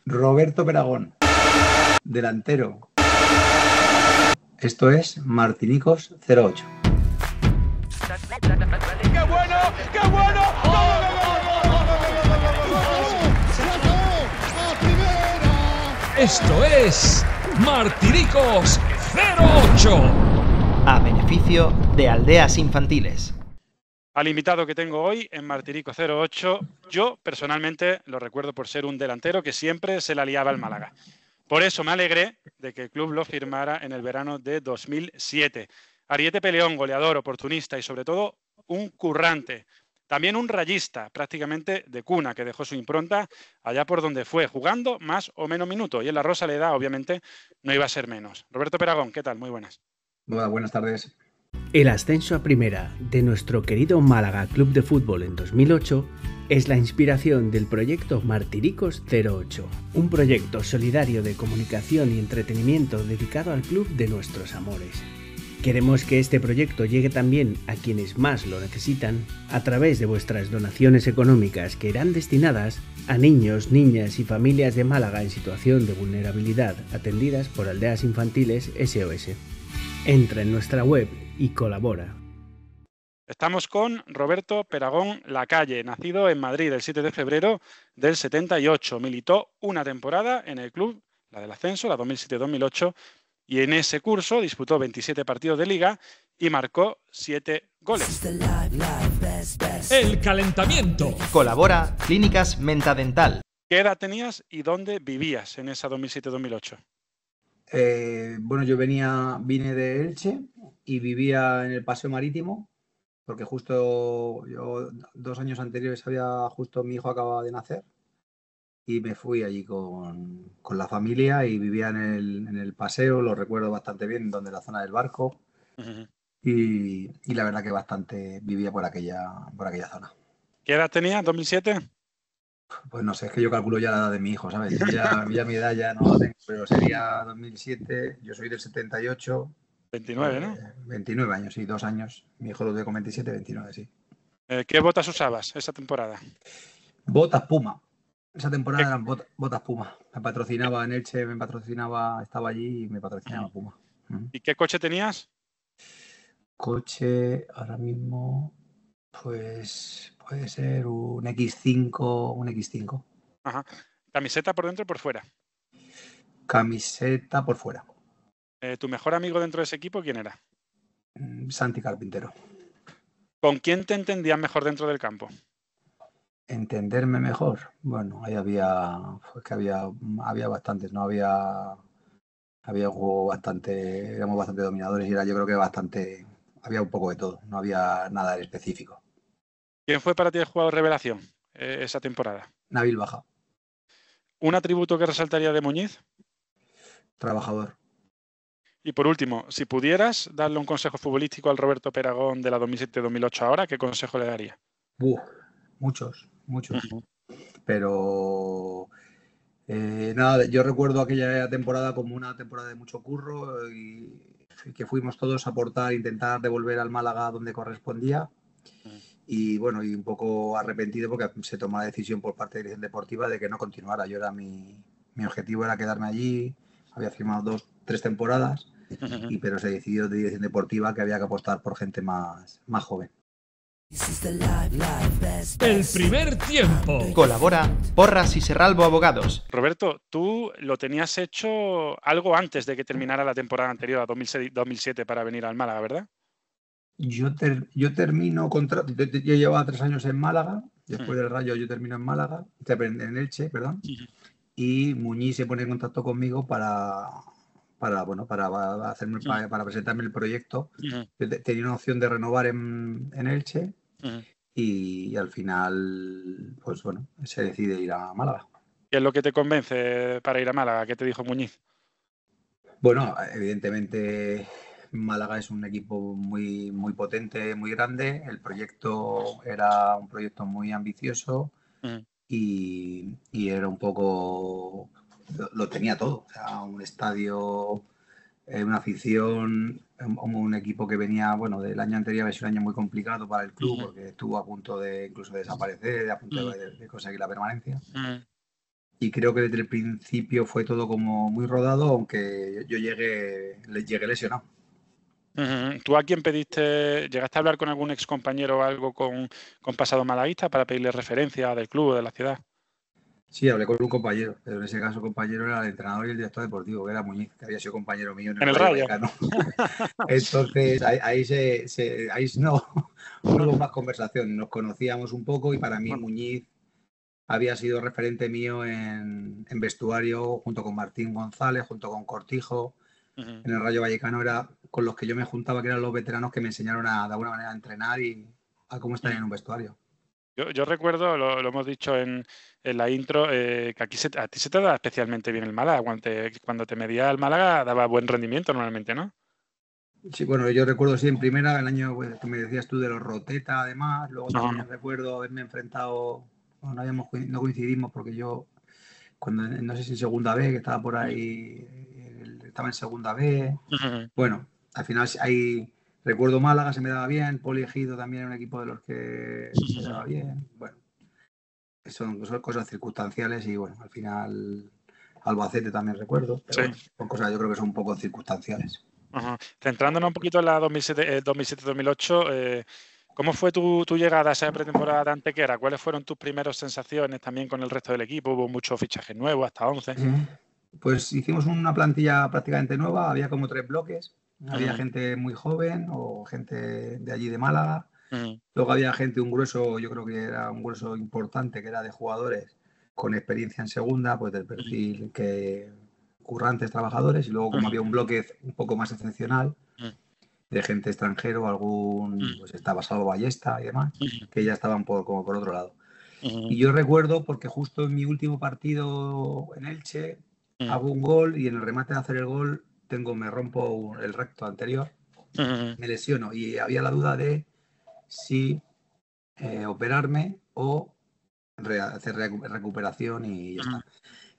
Roberto Peragón, delantero. Esto es Martinicos 08. ¡Qué bueno! ¡Qué bueno! Esto es Martinicos 08. A beneficio de Aldeas Infantiles. Al invitado que tengo hoy en Martirico 08, yo personalmente lo recuerdo por ser un delantero que siempre se la liaba al Málaga. Por eso me alegré de que el club lo firmara en el verano de 2007. Ariete peleón, goleador, oportunista y sobre todo un currante. También un rayista, prácticamente de cuna, que dejó su impronta allá por donde fue, jugando más o menos minutos. Y en la Rosaleda, obviamente, no iba a ser menos. Roberto Peragón, ¿qué tal? Muy buenas. Buenas tardes. El ascenso a primera de nuestro querido Málaga Club de Fútbol en 2008 es la inspiración del proyecto Martiricos 08, un proyecto solidario de comunicación y entretenimiento dedicado al club de nuestros amores. Queremos que este proyecto llegue también a quienes más lo necesitan a través de vuestras donaciones económicas que irán destinadas a niños, niñas y familias de Málaga en situación de vulnerabilidad atendidas por Aldeas Infantiles SOS. Entra en nuestra web y colabora. Estamos con Roberto Peragón Lacalle, nacido en Madrid el 7 de febrero del 78. Militó una temporada en el club, la del ascenso, la 2007-2008, y en ese curso disputó 27 partidos de liga y marcó 7 goles. El calentamiento. Colabora Clínicas Mentadental. ¿Qué edad tenías y dónde vivías en esa 2007-2008? Bueno, yo vine de Elche y vivía en el Paseo Marítimo, porque justo yo 2 años anteriores justo mi hijo acababa de nacer y me fui allí con la familia y vivía en el paseo, lo recuerdo bastante bien, donde la zona del barco. Y la verdad que bastante vivía por aquella zona. ¿Qué edad tenías, 2007? Pues no sé, es que yo calculo ya la edad de mi hijo, ¿sabes? Ya mi edad ya no la tengo, pero sería 2007, yo soy del 78. 29, ¿no? 29 años, sí, 2 años. Mi hijo lo tengo con 27, 29, sí. ¿Qué botas usabas esa temporada? Botas Puma. Esa temporada eran botas Puma. Me patrocinaba en Elche, estaba allí y me patrocinaba Puma. ¿Y qué coche tenías? Coche, ahora mismo, pues puede ser un X5. Ajá. ¿Camiseta por dentro o por fuera? Camiseta por fuera. ¿Tu mejor amigo dentro de ese equipo quién era? Santi Carpintero. ¿Con quién te entendías mejor dentro del campo? Entenderme mejor. Bueno, ahí había bastantes, ¿no? Había un juego éramos bastante dominadores y yo creo que había un poco de todo, no había nada específico. ¿Quién fue para ti el jugador revelación esa temporada? Nabil Baja. ¿Un atributo que resaltaría de Muñiz? Trabajador. Y por último, si pudieras darle un consejo futbolístico al Roberto Peragón de la 2007-2008 ahora, ¿qué consejo le daría? Muchos. Pero nada, yo recuerdo aquella temporada como una temporada de mucho curro y que fuimos todos a aportar, intentar devolver al Málaga donde correspondía. Y bueno, y un poco arrepentido porque se tomó la decisión por parte de la dirección deportiva de que no continuara. Mi objetivo era quedarme allí, había firmado 3 temporadas, pero se decidió de dirección deportiva que había que apostar por gente más joven. El primer tiempo. Colabora Porras y Serralbo Abogados. Roberto, tú lo tenías hecho algo antes de que terminara la temporada anterior, a 2006-2007, para venir al Málaga, ¿verdad? Yo termino contrato. Yo llevaba 3 años en Málaga. Después del Rayo yo termino en Málaga, en Elche, perdón. Y Muñiz se pone en contacto conmigo para presentarme el proyecto. Tenía una opción de renovar en Elche y al final, pues bueno, se decide ir a Málaga. ¿Qué es lo que te convence para ir a Málaga? ¿Qué te dijo Muñiz? Bueno, evidentemente Málaga es un equipo muy, muy potente, muy grande. El proyecto era un proyecto muy ambicioso y era un poco... Lo tenía todo. O sea, un estadio, una afición, un equipo que venía, bueno, del año anterior había sido un año muy complicado para el club porque estuvo a punto de incluso desaparecer, a punto de conseguir la permanencia. y creo que desde el principio fue todo como muy rodado, aunque yo llegué lesionado. ¿Tú a quién pediste, llegaste a hablar con algún ex compañero o algo con pasado malaguista para pedirle referencia del club o de la ciudad? Sí, hablé con un compañero, pero en ese caso compañero era el entrenador y el director deportivo, que era Muñiz, que había sido compañero mío en el Rayo Vallecano. Entonces ahí no hubo más conversación, nos conocíamos un poco y para mí Muñiz había sido referente mío en vestuario junto con Martín González, junto con Cortijo. En el Rayo Vallecano era con los que yo me juntaba, que eran los veteranos que me enseñaron de alguna manera a entrenar y a cómo estar en un vestuario. Yo recuerdo, lo hemos dicho en la intro, que aquí a ti se te da especialmente bien el Málaga. Cuando te medía el Málaga daba buen rendimiento normalmente, ¿no? Sí, bueno, yo recuerdo sí en primera, el año que me decías tú de los Roteta, además. Luego también recuerdo haberme enfrentado, bueno, no coincidimos porque yo, no sé si en segunda B, que estaba por ahí, estaba en segunda B. Bueno, al final ahí recuerdo Málaga, se me daba bien, Poli Ejido también era un equipo de los que se daba bien. Bueno, son cosas circunstanciales y bueno, al final Albacete también recuerdo, pero bueno, son cosas yo creo que son un poco circunstanciales. Centrándonos un poquito en la 2007-2008, ¿cómo fue tu llegada a esa pretemporada de Antequera? ¿Cuáles fueron tus primeras sensaciones también con el resto del equipo? ¿Hubo muchos fichajes nuevos, hasta 11? Pues hicimos una plantilla prácticamente nueva, había como 3 bloques. Había gente muy joven o gente de allí de Málaga. Luego había gente, un grueso, yo creo que era un grueso importante, que era de jugadores con experiencia en segunda, pues del perfil que currantes, trabajadores. Y luego como había un bloque un poco más excepcional de gente extranjero, pues estaba Salvo Ballesta y demás, que ya estaban como por otro lado. Y yo recuerdo, porque justo en mi último partido en Elche hago un gol y en el remate de hacer el gol me rompo el recto anterior, me lesiono y había la duda de si operarme o hacer recuperación y ya está.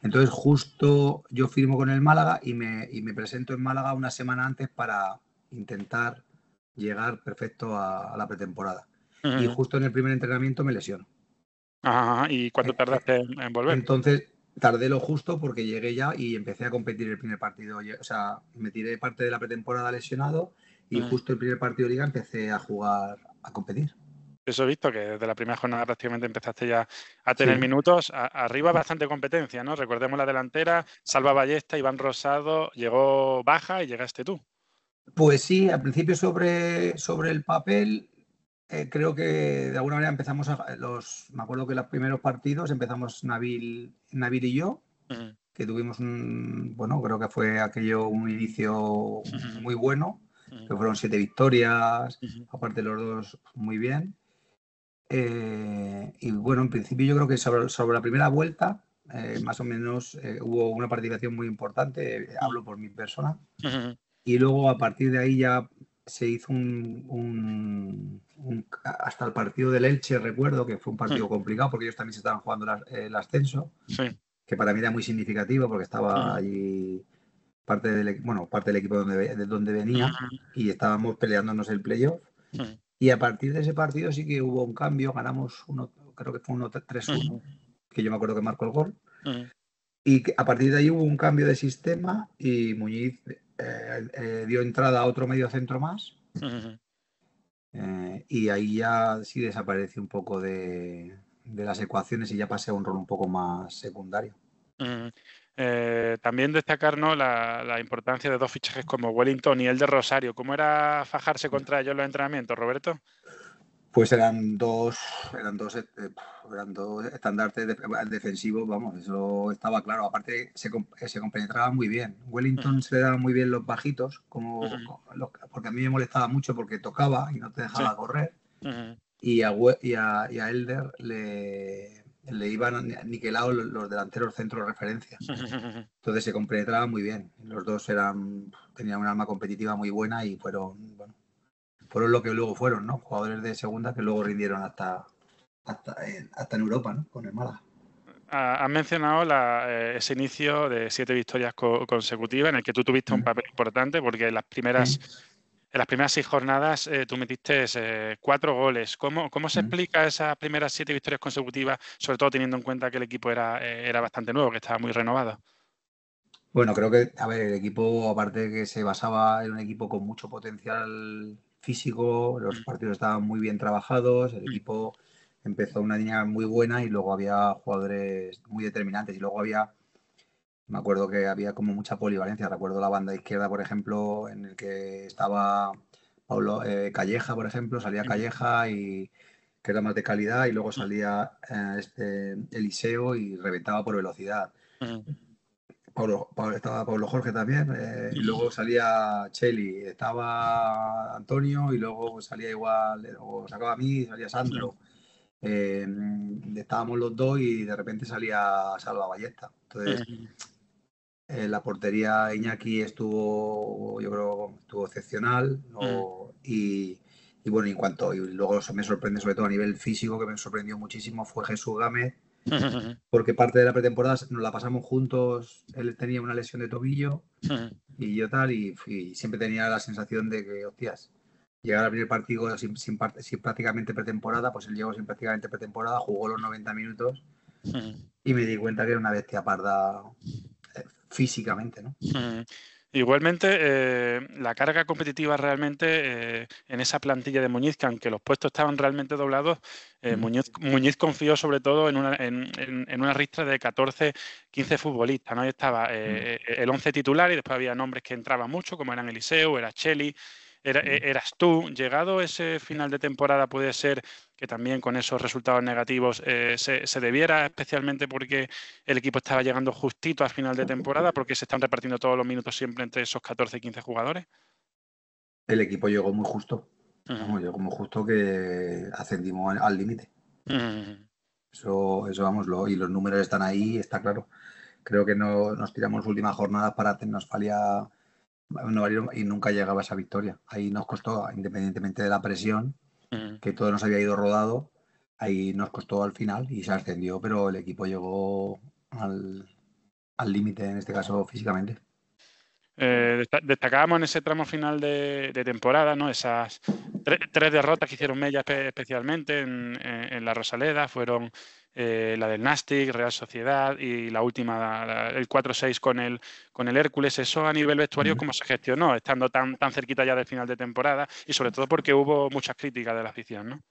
Entonces justo yo firmo con el Málaga y me presento en Málaga una semana antes para intentar llegar perfecto a la pretemporada. Y justo en el primer entrenamiento me lesiono. ¿Y cuánto tardaste en volver? Entonces tardé lo justo porque llegué ya y empecé a competir el primer partido. O sea, me tiré parte de la pretemporada lesionado y justo el primer partido de liga empecé a jugar, a competir. Eso he visto, que desde la primera jornada prácticamente empezaste ya a tener minutos. Arriba bastante competencia, ¿no? Recordemos la delantera, Salva Ballesta, Iván Rosado, llegó Baja y llegaste tú. Pues sí, al principio sobre el papel, creo que de alguna manera empezamos me acuerdo que los primeros partidos empezamos Nabil y yo, que tuvimos creo que fue aquello un inicio muy bueno, que fueron 7 victorias, aparte los dos muy bien. Y bueno, en principio yo creo que sobre la primera vuelta, más o menos hubo una participación muy importante, hablo por mi persona. Y luego a partir de ahí ya se hizo hasta el partido del Elche, recuerdo que fue un partido complicado porque ellos también se estaban jugando el ascenso, que para mí era muy significativo porque estaba allí parte del equipo de donde venía y estábamos peleándonos el playoff. Y a partir de ese partido sí que hubo un cambio, ganamos creo que fue 3-1, que yo me acuerdo que marcó el gol. Y a partir de ahí hubo un cambio de sistema y Muñiz dio entrada a otro medio centro más. Y ahí ya sí desapareció un poco de las ecuaciones y ya pasé a un rol un poco más secundario. También destacar, ¿no?, la importancia de dos fichajes como Wellington y el de Rosario. ¿Cómo era fajarse contra ellos en los entrenamientos, Roberto? Pues eran dos estandartes defensivos, vamos, eso estaba claro. Aparte se compenetraban muy bien. Wellington se le daban muy bien los bajitos, porque a mí me molestaba mucho porque tocaba y no te dejaba correr. Y a Elder le iban niquelados los delanteros centros de referencia. Entonces se compenetraban muy bien. Los dos tenían un arma competitiva muy buena y fueron lo que luego fueron, ¿no? Jugadores de segunda que luego rindieron hasta en Europa, ¿no? Con el Málaga. Has mencionado ese inicio de 7 victorias consecutivas en el que tú tuviste un papel importante porque en las primeras 6 jornadas tú metiste 4 goles. ¿Cómo se explica esas primeras 7 victorias consecutivas, sobre todo teniendo en cuenta que el equipo era bastante nuevo, que estaba muy renovado? Bueno, creo que, a ver, el equipo, aparte de que se basaba en un equipo con mucho potencial físico, los partidos estaban muy bien trabajados, el equipo empezó una línea muy buena y luego había jugadores muy determinantes y luego me acuerdo que había como mucha polivalencia. Recuerdo la banda izquierda, por ejemplo, en el que estaba Pablo Calleja, por ejemplo, salía Calleja y que era más de calidad y luego salía Eliseo y reventaba por velocidad. Estaba Pablo Jorge también, y luego salía Cheli, estaba Antonio y luego salía igual, o sacaba a mí, salía Sandro. Estábamos los dos y de repente salía Salva Ballesta. Entonces, la portería Iñaki yo creo, estuvo excepcional. Y bueno, y luego me sorprende sobre todo a nivel físico, que me sorprendió muchísimo, fue Jesús Gámez. Porque parte de la pretemporada nos la pasamos juntos, él tenía una lesión de tobillo y yo tal, y siempre tenía la sensación de que, hostias, llegar al primer partido sin prácticamente pretemporada, pues él llegó sin prácticamente pretemporada, jugó los 90 minutos y me di cuenta que era una bestia parda físicamente, ¿no? Igualmente, la carga competitiva realmente en esa plantilla de Muñiz, que aunque los puestos estaban realmente doblados, Muñiz confió sobre todo en una ristra de 14, 15 futbolistas, ¿no? Ahí estaba el 11 titular y después había nombres que entraban mucho, como eran Eliseo, era Cheli, eras tú. Llegado ese final de temporada, puede ser que también con esos resultados negativos se debiera, especialmente porque el equipo estaba llegando justito al final de temporada, porque se están repartiendo todos los minutos siempre entre esos 14 y 15 jugadores. El equipo llegó muy justo. Llegó muy justo que ascendimos al límite. Eso vamos, y los números están ahí, está claro. Creo que nos tiramos las últimas jornadas nos valía y nunca llegaba esa victoria. Ahí nos costó, independientemente de la presión, que todo nos había ido rodado, ahí nos costó al final y se ascendió, pero el equipo llegó al límite, en este caso físicamente. Destacábamos en ese tramo final de temporada, ¿no? Esas 3 derrotas que hicieron Mella especialmente en la Rosaleda, fueron la del Nàstic, Real Sociedad y la última, el 4-6 con el Hércules. Eso a nivel vestuario, ¿cómo se gestionó, estando tan cerquita ya del final de temporada? Y sobre todo porque hubo muchas críticas de la afición, ¿no?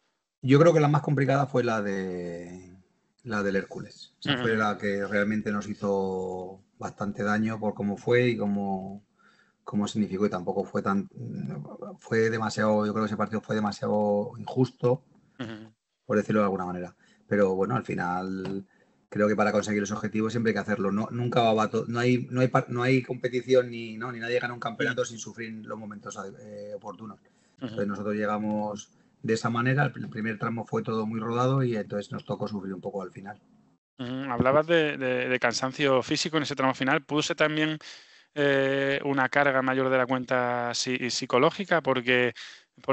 Yo creo que la más complicada fue la del Hércules. O sea, fue la que realmente nos hizo bastante daño por cómo fue y cómo significó, y tampoco fue demasiado, yo creo que ese partido fue demasiado injusto, por decirlo de alguna manera. Pero bueno, al final creo que para conseguir los objetivos siempre hay que hacerlo. Nunca no hay competición ni nadie gana un campeonato sin sufrir los momentos oportunos. Entonces nosotros llegamos de esa manera, el primer tramo fue todo muy rodado y entonces nos tocó sufrir un poco al final. Hablabas de cansancio físico en ese tramo final. ¿Pudo ser también una carga mayor de la cuenta psicológica? Porque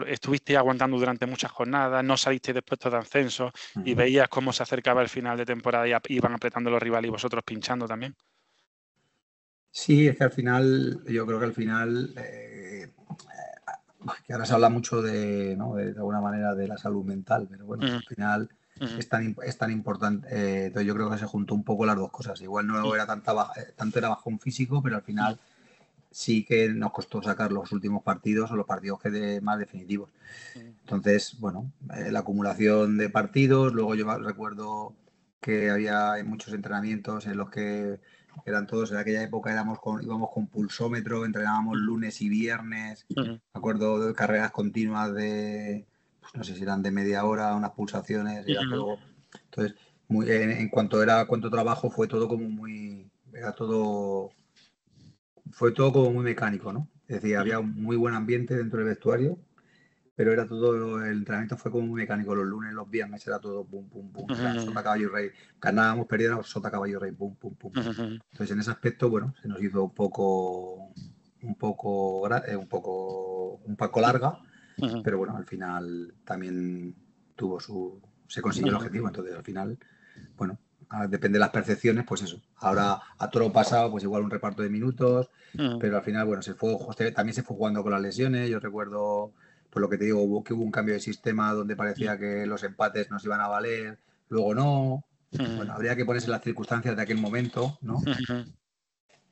estuviste aguantando durante muchas jornadas, no saliste después de ascenso y veías cómo se acercaba el final de temporada y iban apretando los rivales y vosotros pinchando también. Sí, es que al final, yo creo que al final, que ahora se habla mucho de alguna manera de la salud mental, pero bueno, al final es tan importante. Entonces yo creo que se juntó un poco las dos cosas. Igual no era tanto era bajón físico, pero al final sí que nos costó sacar los últimos partidos o los partidos más definitivos. Entonces, bueno, la acumulación de partidos, luego yo recuerdo que había muchos entrenamientos en los que eran todos, en aquella época íbamos con pulsómetro, entrenábamos lunes y viernes, me acuerdo de carreras continuas pues no sé si eran de media hora, unas pulsaciones, era todo. Entonces, en cuanto trabajo fue todo fue todo como muy mecánico, ¿no? Es decir, había un muy buen ambiente dentro del vestuario, pero era todo, el entrenamiento fue como muy mecánico. Los lunes, los viernes era todo pum, pum, pum, sota, caballo, rey. Ganábamos, perdíamos, sota, caballo, rey, pum, pum, pum. Entonces, en ese aspecto, bueno, se nos hizo un poco larga, pero bueno, al final también se consiguió el objetivo. Entonces, al final, bueno, depende de las percepciones, pues eso. Ahora a toro pasado, pues igual un reparto de minutos, pero al final, bueno, también se fue jugando con las lesiones. Yo recuerdo, por lo que te digo, que hubo un cambio de sistema donde parecía que los empates nos iban a valer, luego no. Bueno, habría que ponerse las circunstancias de aquel momento, ¿no?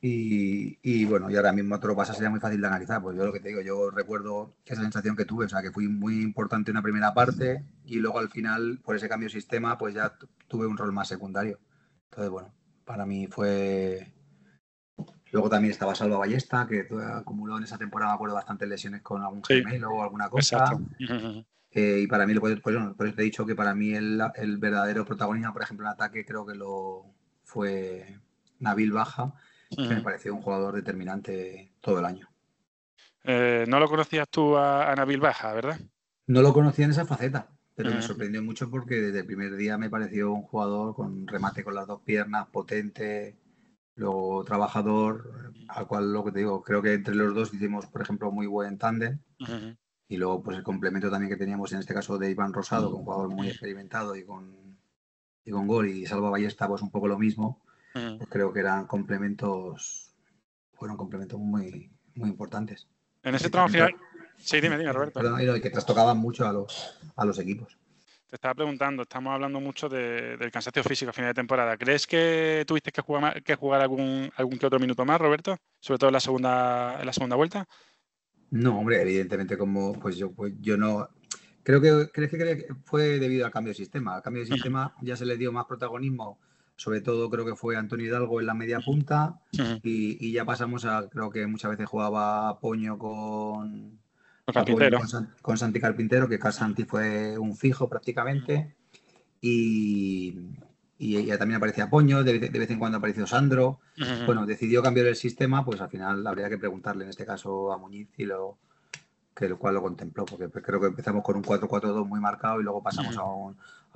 Y bueno, y ahora mismo otro pasa sería muy fácil de analizar. Pues yo lo que te digo, yo recuerdo esa sensación que tuve, o sea, que fui muy importante en la primera parte y luego al final, por ese cambio de sistema, pues ya tuve un rol más secundario. Entonces, bueno, para mí fue... Luego también estaba Salva Ballesta, que acumuló en esa temporada, me acuerdo, bastantes lesiones con algún gemelo o alguna cosa. Y para mí, pues eso te he dicho que para mí el verdadero protagonista, por ejemplo, en ataque, creo que lo fue Nabil Baja, que me pareció un jugador determinante todo el año. No lo conocías tú a Nabil Baja, ¿verdad? No lo conocía en esa faceta, pero me sorprendió mucho porque desde el primer día me pareció un jugador con remate con las dos piernas, potente, luego trabajador, al cual lo que te digo, creo que entre los dos hicimos, por ejemplo, muy buen tándem. Y luego pues el complemento también que teníamos en este caso de Iván Rosado, que es un jugador muy experimentado y con gol, y Salva Ballesta pues un poco lo mismo. Pues creo que fueron complementos muy, muy importantes. En ese tramo final... Sí, dime, Roberto. Perdón, y que trastocaban mucho a los equipos. Te estaba preguntando, estamos hablando mucho del cansancio físico a final de temporada. ¿Crees que tuviste que jugar algún que otro minuto más, Roberto? Sobre todo en la segunda vuelta. No, hombre, evidentemente yo no... Creo que fue debido al cambio de sistema. Al cambio de sistema ya se le dio más protagonismo, sobre todo creo que fue Antonio Hidalgo en la media punta y ya pasamos creo que muchas veces jugaba Poño con Santi Carpintero, que Santi fue un fijo prácticamente y ya también aparecía Poño, de vez en cuando apareció Sandro. Bueno, decidió cambiar el sistema, pues al final habría que preguntarle en este caso a Muñiz el cual lo contempló, porque creo que empezamos con un 4-4-2 muy marcado y luego pasamos a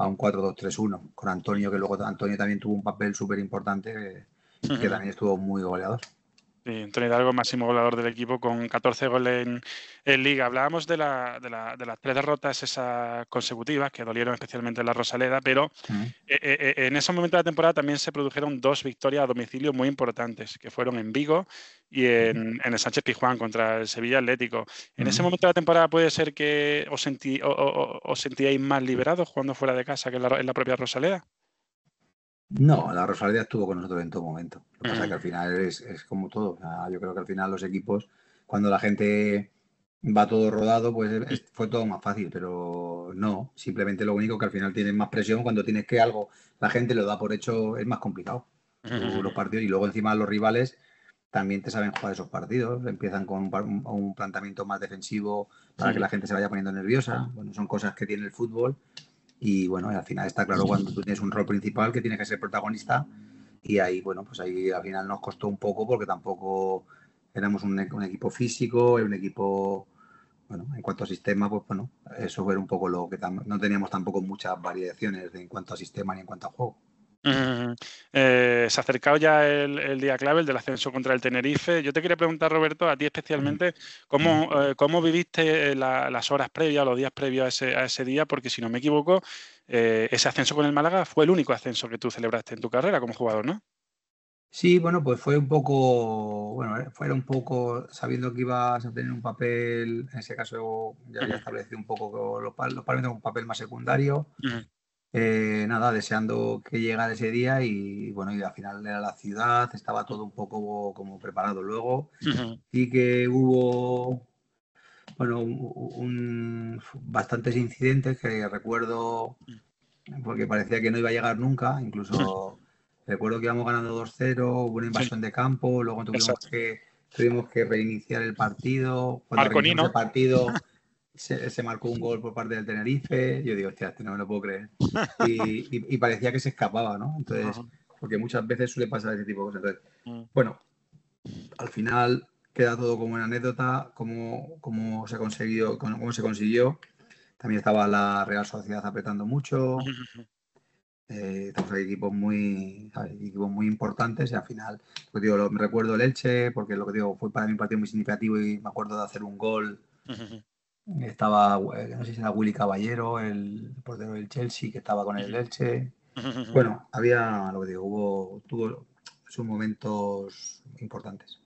un 4-2-3-1 con Antonio, que luego Antonio también tuvo un papel súper importante que también estuvo muy goleador. Sí, Antonio Hidalgo, máximo goleador del equipo con 14 goles en Liga. Hablábamos de las 3 derrotas esas consecutivas que dolieron especialmente en la Rosaleda, pero en esos momentos de la temporada también se produjeron 2 victorias a domicilio muy importantes, que fueron en Vigo y en el Sánchez Pizjuán contra el Sevilla Atlético. En ese momento de la temporada puede ser que os sentíais más liberados jugando fuera de casa que en la propia Rosaleda. No, la Rosaleda estuvo con nosotros en todo momento. Lo que pasa es que al final es como todo. O sea, yo creo que al final los equipos, cuando la gente va todo rodado, pues fue todo más fácil. Pero no, simplemente lo único que al final tienes más presión cuando tienes que algo, la gente lo da por hecho, es más complicado. Los partidos y luego encima los rivales también te saben jugar esos partidos. Empiezan con un planteamiento más defensivo para que la gente se vaya poniendo nerviosa. Bueno, son cosas que tiene el fútbol. Y bueno, al final está claro cuando tú tienes un rol principal que tienes que ser protagonista y ahí, bueno, pues ahí al final nos costó un poco porque tampoco éramos un equipo físico, un equipo, bueno, en cuanto a sistema, pues bueno, eso era un poco lo que no teníamos tampoco muchas variaciones en cuanto a sistema ni en cuanto a juego. Se ha acercado ya el día clave, el del ascenso contra el Tenerife. Yo te quería preguntar, Roberto, a ti especialmente, ¿cómo viviste las horas previas, los días previos a ese día? Porque si no me equivoco, ese ascenso con el Málaga fue el único ascenso que tú celebraste en tu carrera como jugador, ¿no? Sí, bueno, pues fue un poco sabiendo que ibas a tener un papel, en ese caso ya había establecido un poco los parámetros, un papel más secundario. Nada, deseando que llegara ese día y bueno, y al final era la ciudad, estaba todo un poco como preparado. Luego sí que hubo, bueno, bastantes incidentes que recuerdo porque parecía que no iba a llegar nunca, incluso recuerdo que íbamos ganando 2-0, hubo una invasión de campo, luego tuvimos que reiniciar el partido. Cuando reiniciamos el partido se marcó un gol por parte del Tenerife. Yo digo, hostia, no me lo puedo creer. Y parecía que se escapaba, ¿no? Entonces, porque muchas veces suele pasar ese tipo de cosas. Entonces, bueno, al final queda todo como una anécdota, cómo se consiguió. También estaba la Real Sociedad apretando mucho. Estamos ahí equipos muy importantes y al final, pues digo, me recuerdo el Elche, porque lo que digo, fue para mí un partido muy significativo y me acuerdo de hacer un gol. Estaba, no sé si era Willy Caballero, el portero del Chelsea, que estaba con el Elche. Bueno, había, lo que digo, tuvo sus momentos importantes.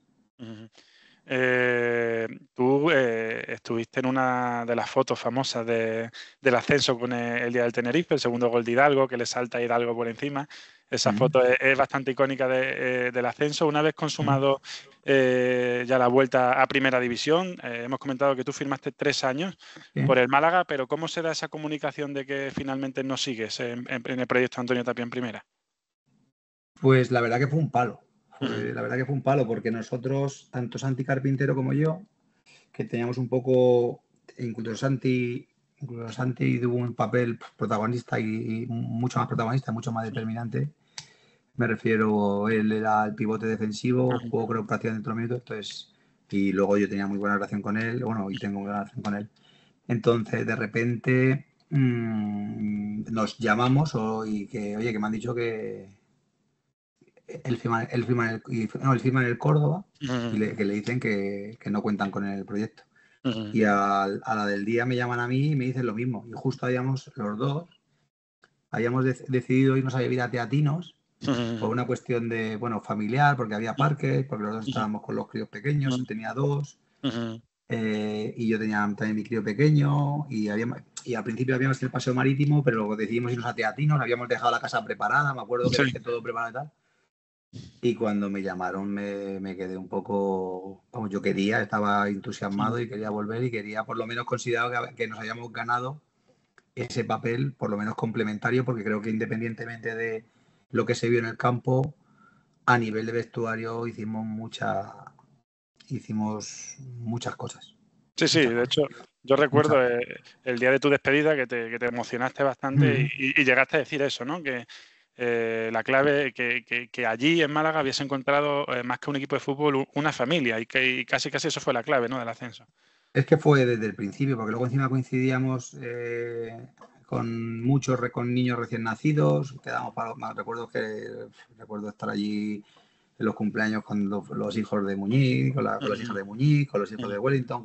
Tú estuviste en una de las fotos famosas del ascenso con el día del Tenerife, el segundo gol de Hidalgo, que le salta a Hidalgo por encima. Esa foto es bastante icónica del ascenso. Una vez consumado ya la vuelta a Primera División, hemos comentado que tú firmaste 3 años por el Málaga, pero ¿cómo se da esa comunicación de que finalmente no sigues en el proyecto Antonio Tapia en Primera? Pues la verdad que fue un palo. La verdad que fue un palo, porque nosotros, tanto Santi Carpintero como yo, que teníamos un poco, incluso Santi tuvo un papel protagonista y mucho más protagonista, mucho más determinante. Me refiero, él era el pivote defensivo, jugó creo prácticamente todos los minutos, entonces, y luego yo tenía muy buena relación con él, bueno, y tengo buena relación con él. Entonces, de repente, nos llamamos y que, oye, que me han dicho que él firma en el Córdoba y que le dicen que no cuentan con el proyecto. Y a la del día me llaman a mí y me dicen lo mismo. Y justo los dos habíamos decidido irnos a vivir a Teatinos por una cuestión de, bueno, familiar, porque había parques, porque los dos estábamos con los críos pequeños, él tenía 2, y yo tenía también mi crío pequeño, y al principio habíamos hecho el paseo marítimo, pero luego decidimos irnos a Teatinos, habíamos dejado la casa preparada, me acuerdo que dejé todo preparado y tal. Y cuando me llamaron me quedé un poco, vamos, yo estaba entusiasmado y quería volver y quería por lo menos considerar que nos habíamos ganado ese papel, por lo menos complementario, porque creo que independientemente de lo que se vio en el campo, a nivel de vestuario hicimos muchas cosas. Sí, de hecho, yo recuerdo el día de tu despedida que te emocionaste bastante y llegaste a decir eso, ¿no? Que la clave, que allí en Málaga habías encontrado más que un equipo de fútbol, una familia, y que casi eso fue la clave, ¿no? Del ascenso. Es que fue desde el principio, porque luego encima coincidíamos con niños recién nacidos, recuerdo estar allí en los cumpleaños con los hijos de Muñiz, con las hijas de Muñiz, con los hijos de Wellington,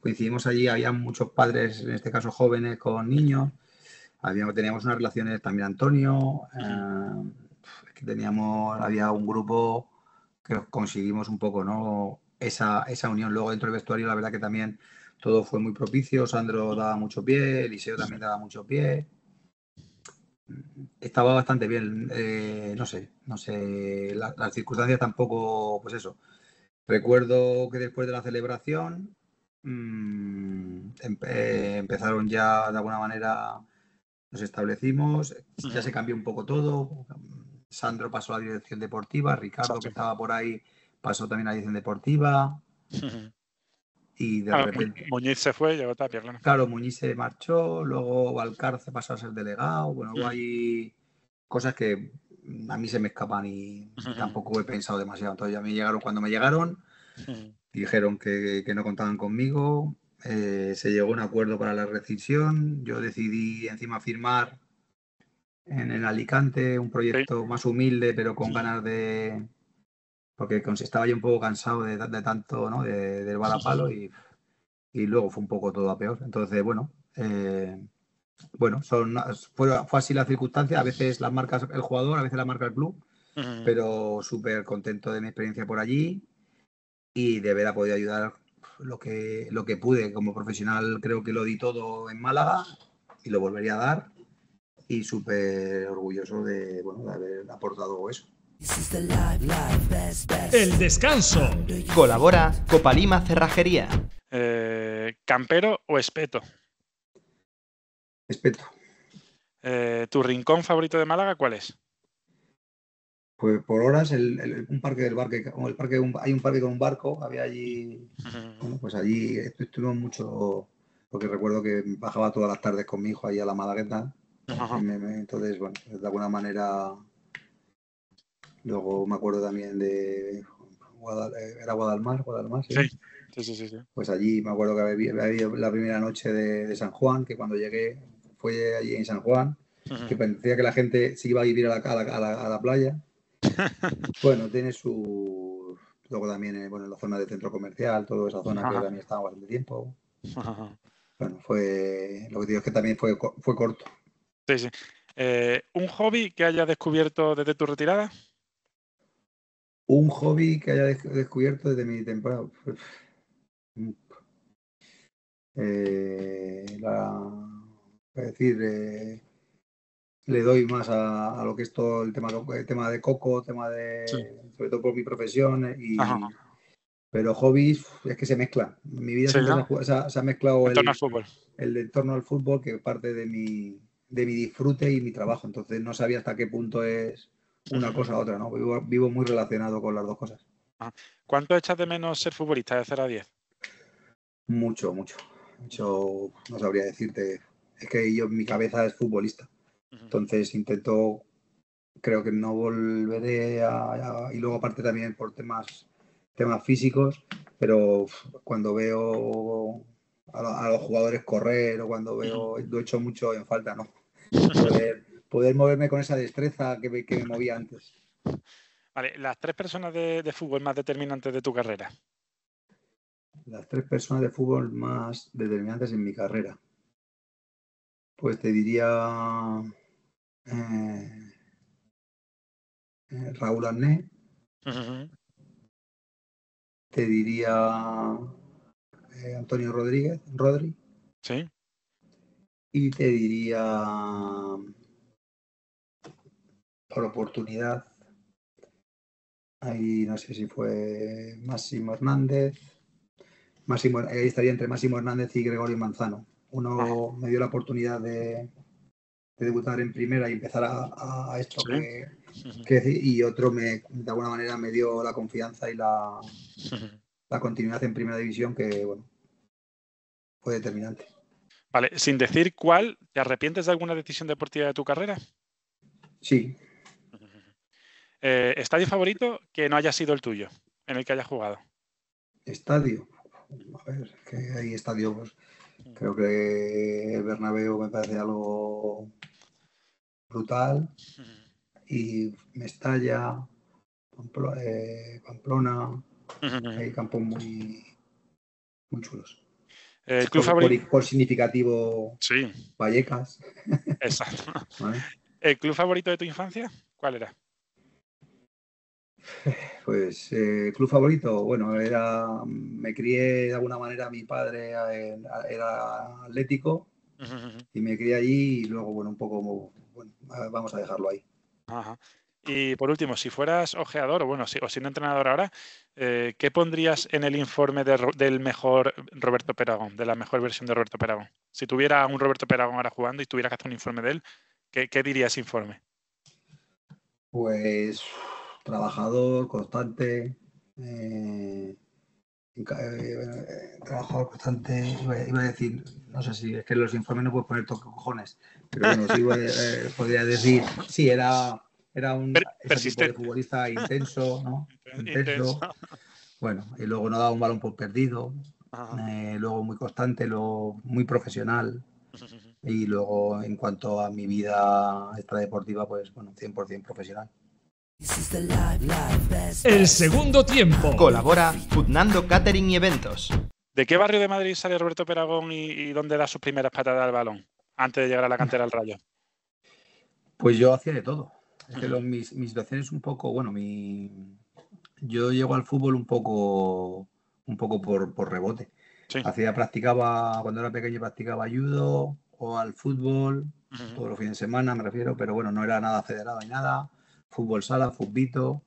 coincidimos allí, había muchos padres, en este caso jóvenes, con niños. Teníamos unas relaciones también, Antonio, había un grupo que conseguimos un poco, ¿no? Esa unión. Luego dentro del vestuario, la verdad que también todo fue muy propicio. Sandro daba mucho pie, Eliseo también daba mucho pie. Estaba bastante bien, no sé, las circunstancias tampoco, pues eso. Recuerdo que después de la celebración empezaron ya de alguna manera, nos establecimos, ya se cambió un poco todo. Sandro pasó a la dirección deportiva, Ricardo, que estaba por ahí, pasó también a la dirección deportiva. Y de repente Muñiz se fue, llegó Tapia, claro. Claro, Muñiz se marchó, luego Valcarce pasó a ser delegado. Bueno, luego hay cosas que a mí se me escapan y tampoco he pensado demasiado. Entonces ya cuando me llegaron, dijeron que no contaban conmigo. Se llegó a un acuerdo para la rescisión. Yo decidí encima firmar en el Alicante un proyecto más humilde, pero con ganas de... Porque estaba yo un poco cansado de tanto, ¿no? Del balapalo y luego fue un poco todo a peor. Entonces, fue así la circunstancia. A veces las marca el jugador, a veces la marca el club, pero súper contento de mi experiencia por allí y de haber podido ayudar lo que pude. Como profesional creo que lo di todo en Málaga y lo volvería a dar y súper orgulloso de haber aportado eso. El descanso. Colabora Copalima Cerrajería. ¿Campero o espeto? Espeto. ¿Tu rincón favorito de Málaga cuál es? Pues por horas un parque del barco, hay un parque con un barco, había allí, bueno, pues allí estuvimos mucho, porque recuerdo que bajaba todas las tardes con mi hijo ahí a la Malagueta, entonces, bueno, de alguna manera, luego me acuerdo también de era Guadalmar, ¿sí? Sí. Pues allí me acuerdo que había la primera noche de San Juan, que cuando llegué fue allí en San Juan, que parecía que la gente se iba a vivir a la playa. Bueno, tiene su... Luego también, en la zona del centro comercial, toda esa zona que también estaba bastante tiempo. Bueno, lo que digo es que también fue corto. Sí. ¿Un hobby que hayas descubierto desde tu retirada? Un hobby que haya descubierto desde mi temporada. Es decir, le doy más a lo que es todo el tema de coco, sobre todo por mi profesión, pero hobbies es que se mezclan. En mi vida Sí, siempre ¿no? se ha mezclado En torno al fútbol. el entorno al fútbol, que parte de mi disfrute y mi trabajo. Entonces no sabía hasta qué punto es una cosa u otra, ¿no? Vivo muy relacionado con las dos cosas. ¿Cuánto echas de menos ser futbolista de 0 a 10? Mucho. No sabría decirte. Es que mi cabeza es futbolista. Entonces creo que no volveré y luego aparte también por temas físicos, pero cuando veo a los jugadores correr o cuando lo echo mucho en falta, ¿no? Poder moverme con esa destreza que me movía antes. Vale, las 3 personas de fútbol más determinantes de tu carrera. Las 3 personas de fútbol más determinantes en mi carrera. Pues te diría Raúl Arné. Te diría Antonio Rodri. Sí. Y te diría, por oportunidad, ahí no sé si fue Máximo Hernández. Ahí estaría entre Máximo Hernández y Gregorio Manzano. Uno me dio la oportunidad de debutar en primera y empezar a esto y otro de alguna manera me dio la confianza y la continuidad en primera división, que bueno, fue determinante. Vale, sin decir cuál, ¿te arrepientes de alguna decisión deportiva de tu carrera? Sí. ¿Estadio favorito que no haya sido el tuyo, en el que hayas jugado? Estadio. A ver, que hay estadios. Creo que el Bernabéu me parece algo brutal. Y Mestalla, Pamplona, hay campos muy chulos. ¿El club favorito? Por significativo, sí. Vallecas. Exacto. ¿Vale? ¿El club favorito de tu infancia? ¿Cuál era? Pues club favorito, bueno, me crié de alguna manera, mi padre era atlético y me crié allí y luego, bueno, un poco, bueno, vamos a dejarlo ahí. Ajá. Y por último, si fueras ojeador o siendo entrenador ahora, ¿qué pondrías en el informe del mejor Roberto Peragón, de la mejor versión de Roberto Peragón? Si tuviera un Roberto Peragón ahora jugando y tuvieras que hacer un informe de él, ¿qué diría ese informe? Pues trabajador, constante, trabajador constante, iba a decir, no sé si es que en los informes no puedes poner toque cojones, pero bueno, sí podría decir, sí, era un tipo de futbolista intenso, ¿no? Intenso. Bueno, y luego no daba un balón por perdido, luego muy constante, luego muy profesional, y luego en cuanto a mi vida extradeportiva, pues bueno, 100% profesional. El segundo tiempo. Colabora Futnando Catering y Eventos. ¿De qué barrio de Madrid sale Roberto Peragón y dónde da sus primeras patadas al balón antes de llegar a la cantera del Rayo? Pues yo hacía de todo. Es que mi situación es un poco, bueno, yo llego al fútbol un poco por rebote. Sí. Cuando era pequeño practicaba judo o al fútbol, todos los fines de semana me refiero, pero bueno, no era nada federado ni nada. Fútbol sala, futbito,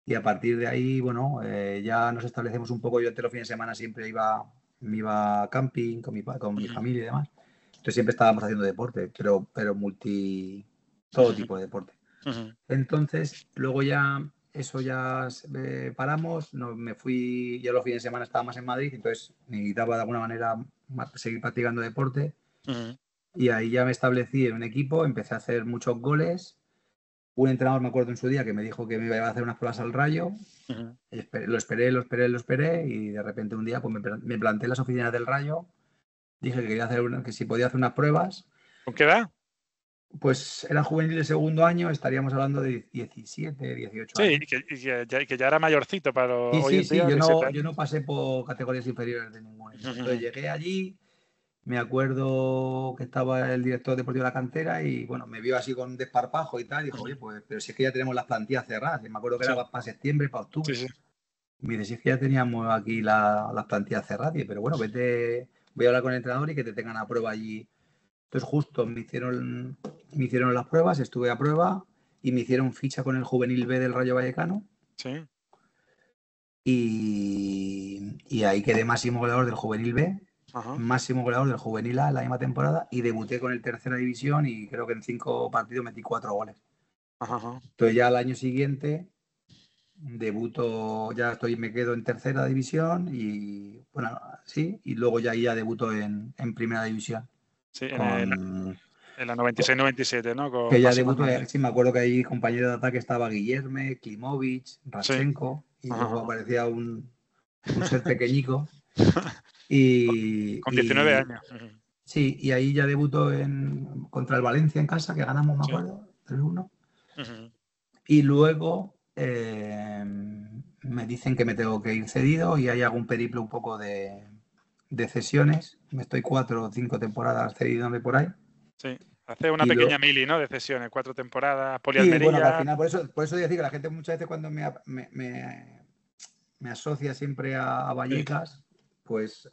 y a partir de ahí, bueno, ya nos establecemos un poco. Yo entre los fines de semana siempre me iba camping con mi familia y demás. Entonces siempre estábamos haciendo deporte, pero todo tipo de deporte. Entonces, luego ya paramos, me fui, ya los fines de semana estaba más en Madrid, entonces necesitaba de alguna manera seguir practicando deporte. Y ahí ya me establecí en un equipo, empecé a hacer muchos goles. Un entrenador, me acuerdo en su día, que me dijo que me iba a hacer unas pruebas al Rayo. Lo esperé y de repente un día pues me planté en las oficinas del Rayo. Dije que quería que si podía hacer unas pruebas. ¿Con qué edad? Pues era juvenil de segundo año, estaríamos hablando de 17, 18 años. Sí, y que ya era mayorcito para hoy en día. Sí, yo no pasé por categorías inferiores de ninguna. Entonces llegué allí me acuerdo que estaba el director deportivo de la cantera y bueno, me vio así con desparpajo y tal, y dijo, oye, pues, pero si es que ya tenemos las plantillas cerradas. Y me acuerdo que Sí, era para septiembre, para octubre. sí, sí. Y me dice, si es que ya teníamos aquí las plantillas cerradas. Y, pero bueno, vete, voy a hablar con el entrenador y que te tengan a prueba allí. Entonces justo me hicieron las pruebas, estuve a prueba y me hicieron ficha con el Juvenil B del Rayo Vallecano. Sí. Y ahí quedé máximo goleador del Juvenil B, Ajá. máximo goleador del Juvenil A en la misma temporada y debuté con el tercera división y creo que en 5 partidos metí 4 goles. Ajá. Entonces ya al año siguiente debuto, me quedo en tercera división y bueno, sí, y luego ya debuto en primera división. Sí, Con, en la 96-97, ¿no? que Con ya Máximo debuto, Hernández. sí, me acuerdo que ahí compañero de ataque estaba Guillerme, Klimovic, Sí. Radchenko y luego Ajá. aparecía un ser pequeñico. Y, Con 19 y- años. sí, y ahí ya debuto contra el Valencia en casa, que ganamos, me Sí. acuerdo, 3-1. Ujú. Y luego me dicen que me tengo que ir cedido y ahí hago un periplo un poco de cesiones. Me estoy 4 o 5 temporadas cediéndome por ahí. Sí. Hace una Y pequeña mili, ¿no? De cesiones, 4 temporadas, sí, bueno, que al Polialmería. final, por eso decir que la gente muchas veces cuando me asocia siempre a Sí. Vallecas, pues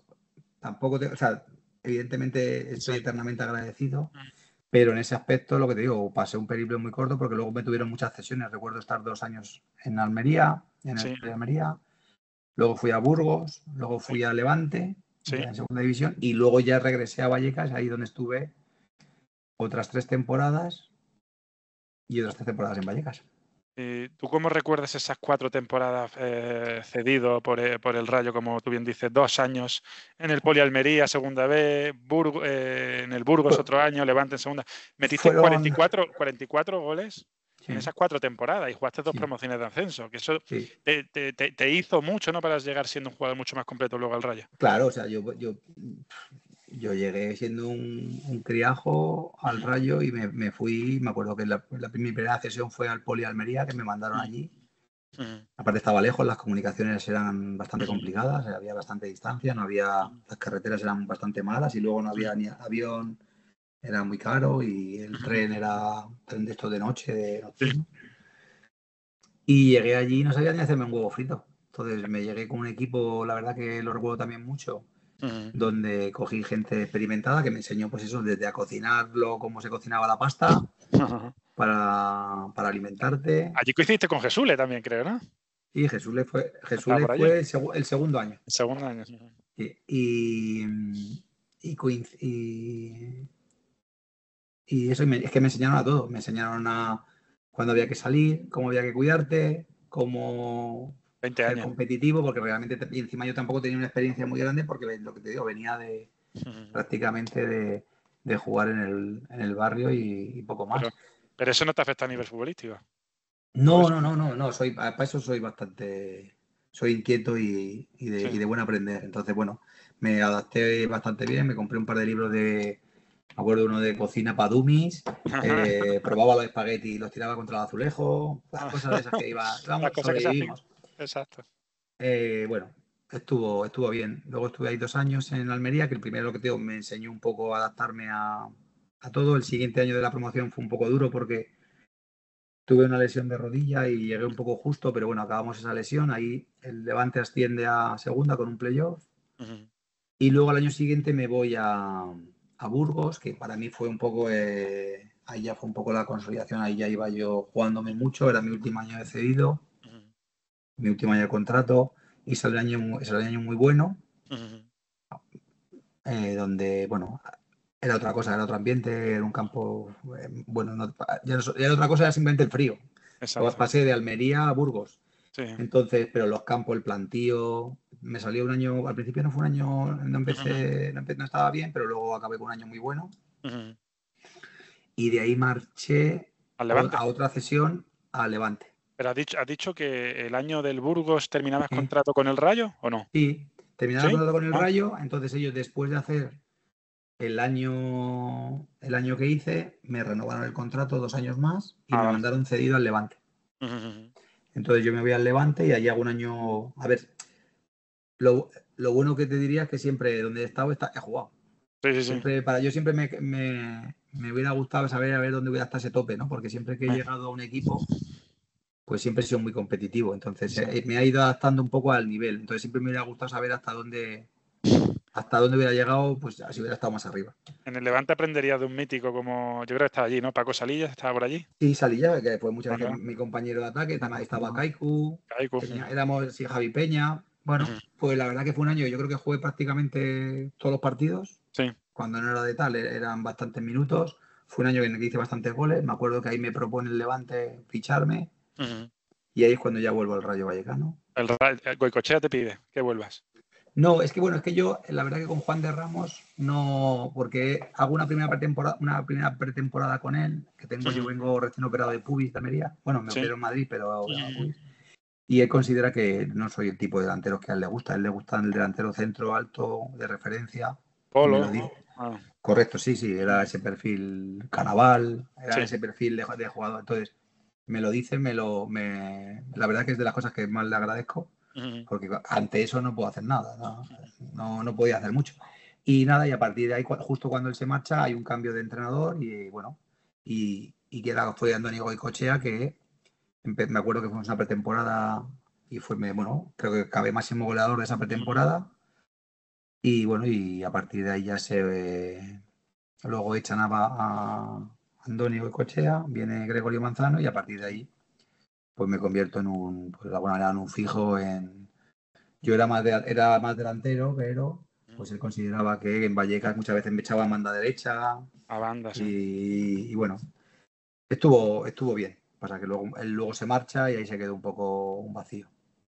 tampoco, o sea, evidentemente estoy Sí. eternamente agradecido, pero en ese aspecto, lo que te digo, pasé un periplo muy corto porque luego me tuvieron muchas cesiones. Recuerdo estar 2 años en Almería, en el Sí. Almería, luego fui a Burgos, luego Sí. fui a Levante, Sí. ya en segunda división, y luego ya regresé a Vallecas, ahí donde estuve otras 3 temporadas y otras 3 temporadas en Vallecas. ¿Y tú cómo recuerdas esas 4 temporadas cedido por el Rayo, como tú bien dices, 2 años en el Polialmería, segunda B, en el Burgos Fue- otro año, Levante en segunda? Metiste Fueron, 44 goles en sí, esas 4 temporadas y jugaste 2 sí, promociones de ascenso, que eso sí. te hizo mucho, ¿no? Para llegar siendo un jugador mucho más completo luego al Rayo. Claro, o sea, yo llegué siendo un criajo al Rayo y me fui, me acuerdo que mi primera cesión fue al Poli Almería, que me mandaron allí. Ujú. Aparte estaba lejos, las comunicaciones eran bastante Ujú. complicadas, había bastante distancia, las carreteras eran bastante malas y luego no había ni avión, era muy caro y el tren era tren de estos de noche, de nocturno. Y llegué allí y no sabía ni hacerme un huevo frito. Entonces me llegué con un equipo, la verdad que lo recuerdo también mucho, Ujú. donde cogí gente experimentada que me enseñó, pues eso, desde a cocinarlo, cómo se cocinaba la pasta, Ujú. para alimentarte. Allí coincidiste con Jesule también, creo, ¿no? Y Jesús Estaba le por allí, fue el segundo año. el segundo año. Sí, y eso, es que me enseñaron a todo. Me enseñaron a cuándo había que salir, cómo había que cuidarte, cómo 20 ser años. competitivo, porque realmente, y encima yo tampoco tenía una experiencia muy grande, porque lo que te digo, venía Ujú. prácticamente de jugar en el barrio y poco más. Pero eso no te afecta a nivel futbolístico. Por No, eso. no, no, no, no, para eso soy inquieto Sí. y de buen aprender. Entonces, bueno, me adapté bastante bien, me compré un par de libros me acuerdo uno de cocina para dummies, probaba los espaguetis y los tiraba contra el azulejo, las cosas de esas que Las cosas que se hacen. sobrevivimos. Exacto. Bueno, estuvo bien. Luego estuve ahí 2 años en Almería, que el primero lo que te digo, me enseñó un poco a adaptarme a todo. El siguiente año de la promoción fue un poco duro porque tuve una lesión de rodilla y llegué un poco justo, pero bueno, acabamos esa lesión. Ahí el Levante asciende a segunda con un playoff. Ujú. Y luego al año siguiente me voy a Burgos, que para mí fue un poco, ahí ya fue un poco la consolidación, ahí ya iba yo jugándome mucho, era mi último año de cedido, Ujú. mi último año de contrato, y salió el año muy bueno, Ujú. donde, bueno, era otra cosa, era otro ambiente, era un campo, bueno, ya era otra cosa, era simplemente el frío. Exacto. Pasé de Almería a Burgos. Sí. Entonces, pero los campos, el plantío, me salió un año, al principio no fue un año, no estaba bien, pero luego acabé con un año muy bueno. Ujú. Y de ahí marché Al Levante. a otra cesión a Levante. Pero has dicho que el año del Burgos terminabas ¿Eh? contrato con el Rayo, ¿o no? Sí, terminaba el ¿Sí? contrato con el Ah. Rayo, entonces ellos después de hacer el año que hice, me renovaron el contrato 2 años más y me Vale. mandaron cedido al Levante. Ujú. Entonces yo me voy al Levante y allí hago un año, a ver, lo bueno que te diría es que siempre donde he estado he jugado. Sí. Siempre, yo siempre me hubiera gustado saber a ver dónde hubiera estado ese tope, ¿no? Porque siempre que he llegado a un equipo, pues siempre he sido muy competitivo. Entonces me ha ido adaptando un poco al nivel. Entonces siempre me hubiera gustado saber hasta dónde hubiera llegado, pues si hubiera estado más arriba. En el Levante aprenderías de un mítico como, yo creo que estaba allí, ¿no? Paco Salillas, estaba por allí. Sí, Salilla, que fue muchas veces mi compañero de ataque, también estaba Kaiku, éramos Javi Peña. Bueno, pues la verdad que fue un año, yo creo que jugué prácticamente todos los partidos. Sí. Cuando no era de tal, eran bastantes minutos. Fue un año en el que hice bastantes goles. Me acuerdo que ahí me propone el Levante ficharme. Y ahí es cuando ya vuelvo al Rayo Vallecano. El Goicoechea te pide que vuelvas. No, es que bueno, es que yo, la verdad que con Juan de Ramos no, porque hago una primera pretemporada con él, que tengo, yo vengo recién operado de pubis de Almería. Bueno, me opero en Madrid, pero pubis. Y él considera que no soy el tipo de delantero que a él le gusta. A él le gusta el delantero centro alto, de referencia. Polo. Correcto, sí, era ese perfil Cannaval, era ese perfil de jugador. Entonces, me lo dice, la verdad que es de las cosas que más le agradezco, porque ante eso no puedo hacer nada, no podía hacer mucho. Y nada, y a partir de ahí, justo cuando él se marcha, hay un cambio de entrenador y bueno, y fue Andoni Goicoechea, que me acuerdo que fue una pretemporada y creo que acabé máximo goleador de esa pretemporada. Y bueno, y a partir de ahí ya luego echan a Andoni Goicoechea, viene Gregorio Manzano y a partir de ahí pues me convierto pues de alguna manera en un fijo. Yo era más delantero, pero pues él consideraba que en Vallecas muchas veces me echaba a banda derecha. A banda, sí. Y bueno, estuvo bien. Pasa que él luego se marcha y ahí se quedó un poco un vacío.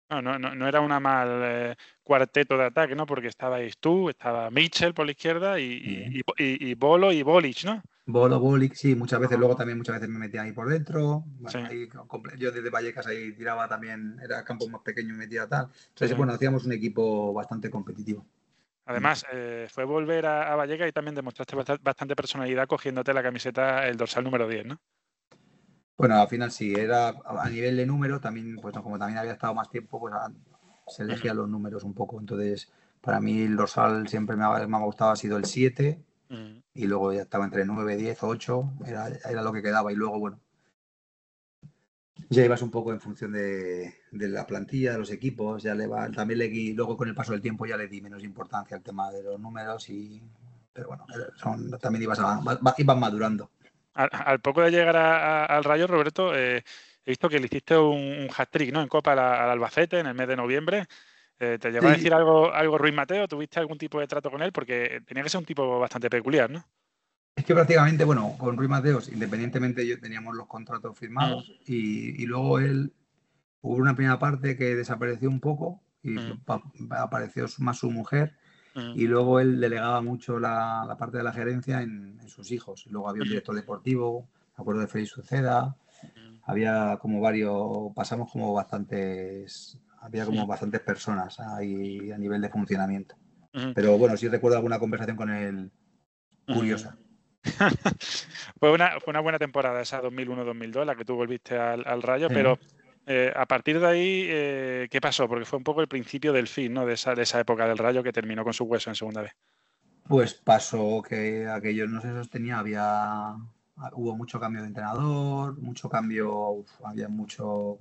No era una mal cuarteto de ataque, ¿no? Porque estabais tú, estaba Mitchell por la izquierda y Bolo y Bolic, ¿no? Bolo, Bolic, sí, muchas veces. Luego también muchas veces me metía ahí por dentro. Bueno, ahí, yo desde Vallecas ahí tiraba también, era campo más pequeño y metía tal. Entonces, bueno, hacíamos un equipo bastante competitivo. Además, fue volver a Vallecas y también demostraste bastante personalidad cogiéndote la camiseta, el dorsal número 10, ¿no? Bueno, al final sí, era a nivel de número, también, pues como también había estado más tiempo, pues se elegían los números un poco. Entonces, para mí el dorsal siempre me ha gustado, ha sido el 7, y luego ya estaba entre 9, 10, 8, era lo que quedaba. Y luego, bueno, ya ibas un poco en función de la plantilla, de los equipos, luego con el paso del tiempo ya le di menos importancia al tema de los números, pero bueno, también ibas madurando. Al poco de llegar al Rayo, Roberto, he visto que le hiciste un hat-trick, ¿no? En Copa al Albacete en el mes de noviembre. ¿Te llegó a decir algo Ruiz Mateo? ¿Tuviste algún tipo de trato con él? Porque tenía que ser un tipo bastante peculiar, ¿no? Es que prácticamente, bueno, con Ruiz Mateos, independientemente, teníamos los contratos firmados y luego hubo una primera parte que desapareció un poco y apareció más su mujer. Y luego él delegaba mucho la parte de la gerencia en sus hijos. Luego había un director deportivo, me acuerdo de Félix Uceda, había como pasamos como bastantes personas ahí a nivel de funcionamiento. Pero bueno, sí recuerdo alguna conversación con él curiosa. Fue una buena temporada esa 2001-2002, la que tú volviste al Rayo, pero a partir de ahí, ¿qué pasó? Porque fue un poco el principio del fin, ¿no? De esa época del Rayo que terminó con su hueso en segunda vez. Pues pasó que aquello no se sostenía, hubo mucho cambio de entrenador, mucho cambio, había mucho...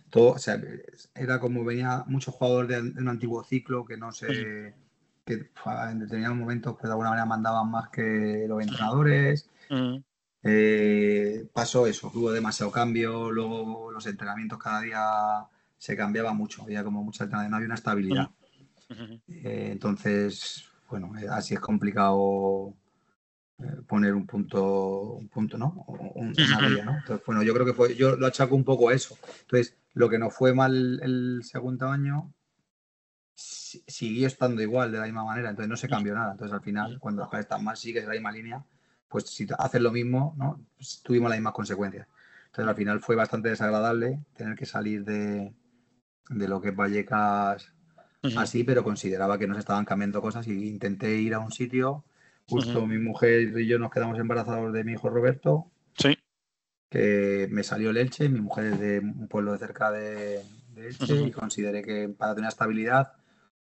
Todo, o sea, era como venía muchos jugadores de un antiguo ciclo que no sé... que en determinados momentos pues de alguna manera mandaban más que los entrenadores. Pasó eso, hubo demasiado cambio, luego los entrenamientos cada día se cambiaba mucho, había como mucha alternativa, no había una estabilidad. Entonces, bueno, así es complicado poner un punto, ¿no? Una guía, ¿no? Entonces, bueno, yo creo que yo lo achaco un poco a eso. Entonces, lo que no fue mal el segundo año siguió estando igual, de la misma manera, entonces no se cambió nada. Entonces, al final, cuando las cosas están mal, sigues en la misma línea, pues si haces lo mismo, ¿no? Pues tuvimos las mismas consecuencias. Entonces, al final fue bastante desagradable tener que salir de lo que es Vallecas así, pero consideraba que nos estaban cambiando cosas y intenté ir a un sitio. Justo mi mujer y yo nos quedamos embarazados de mi hijo Roberto. Sí. Que me salió el Elche, mi mujer es de un pueblo de cerca de Elche, y consideré que para tener estabilidad,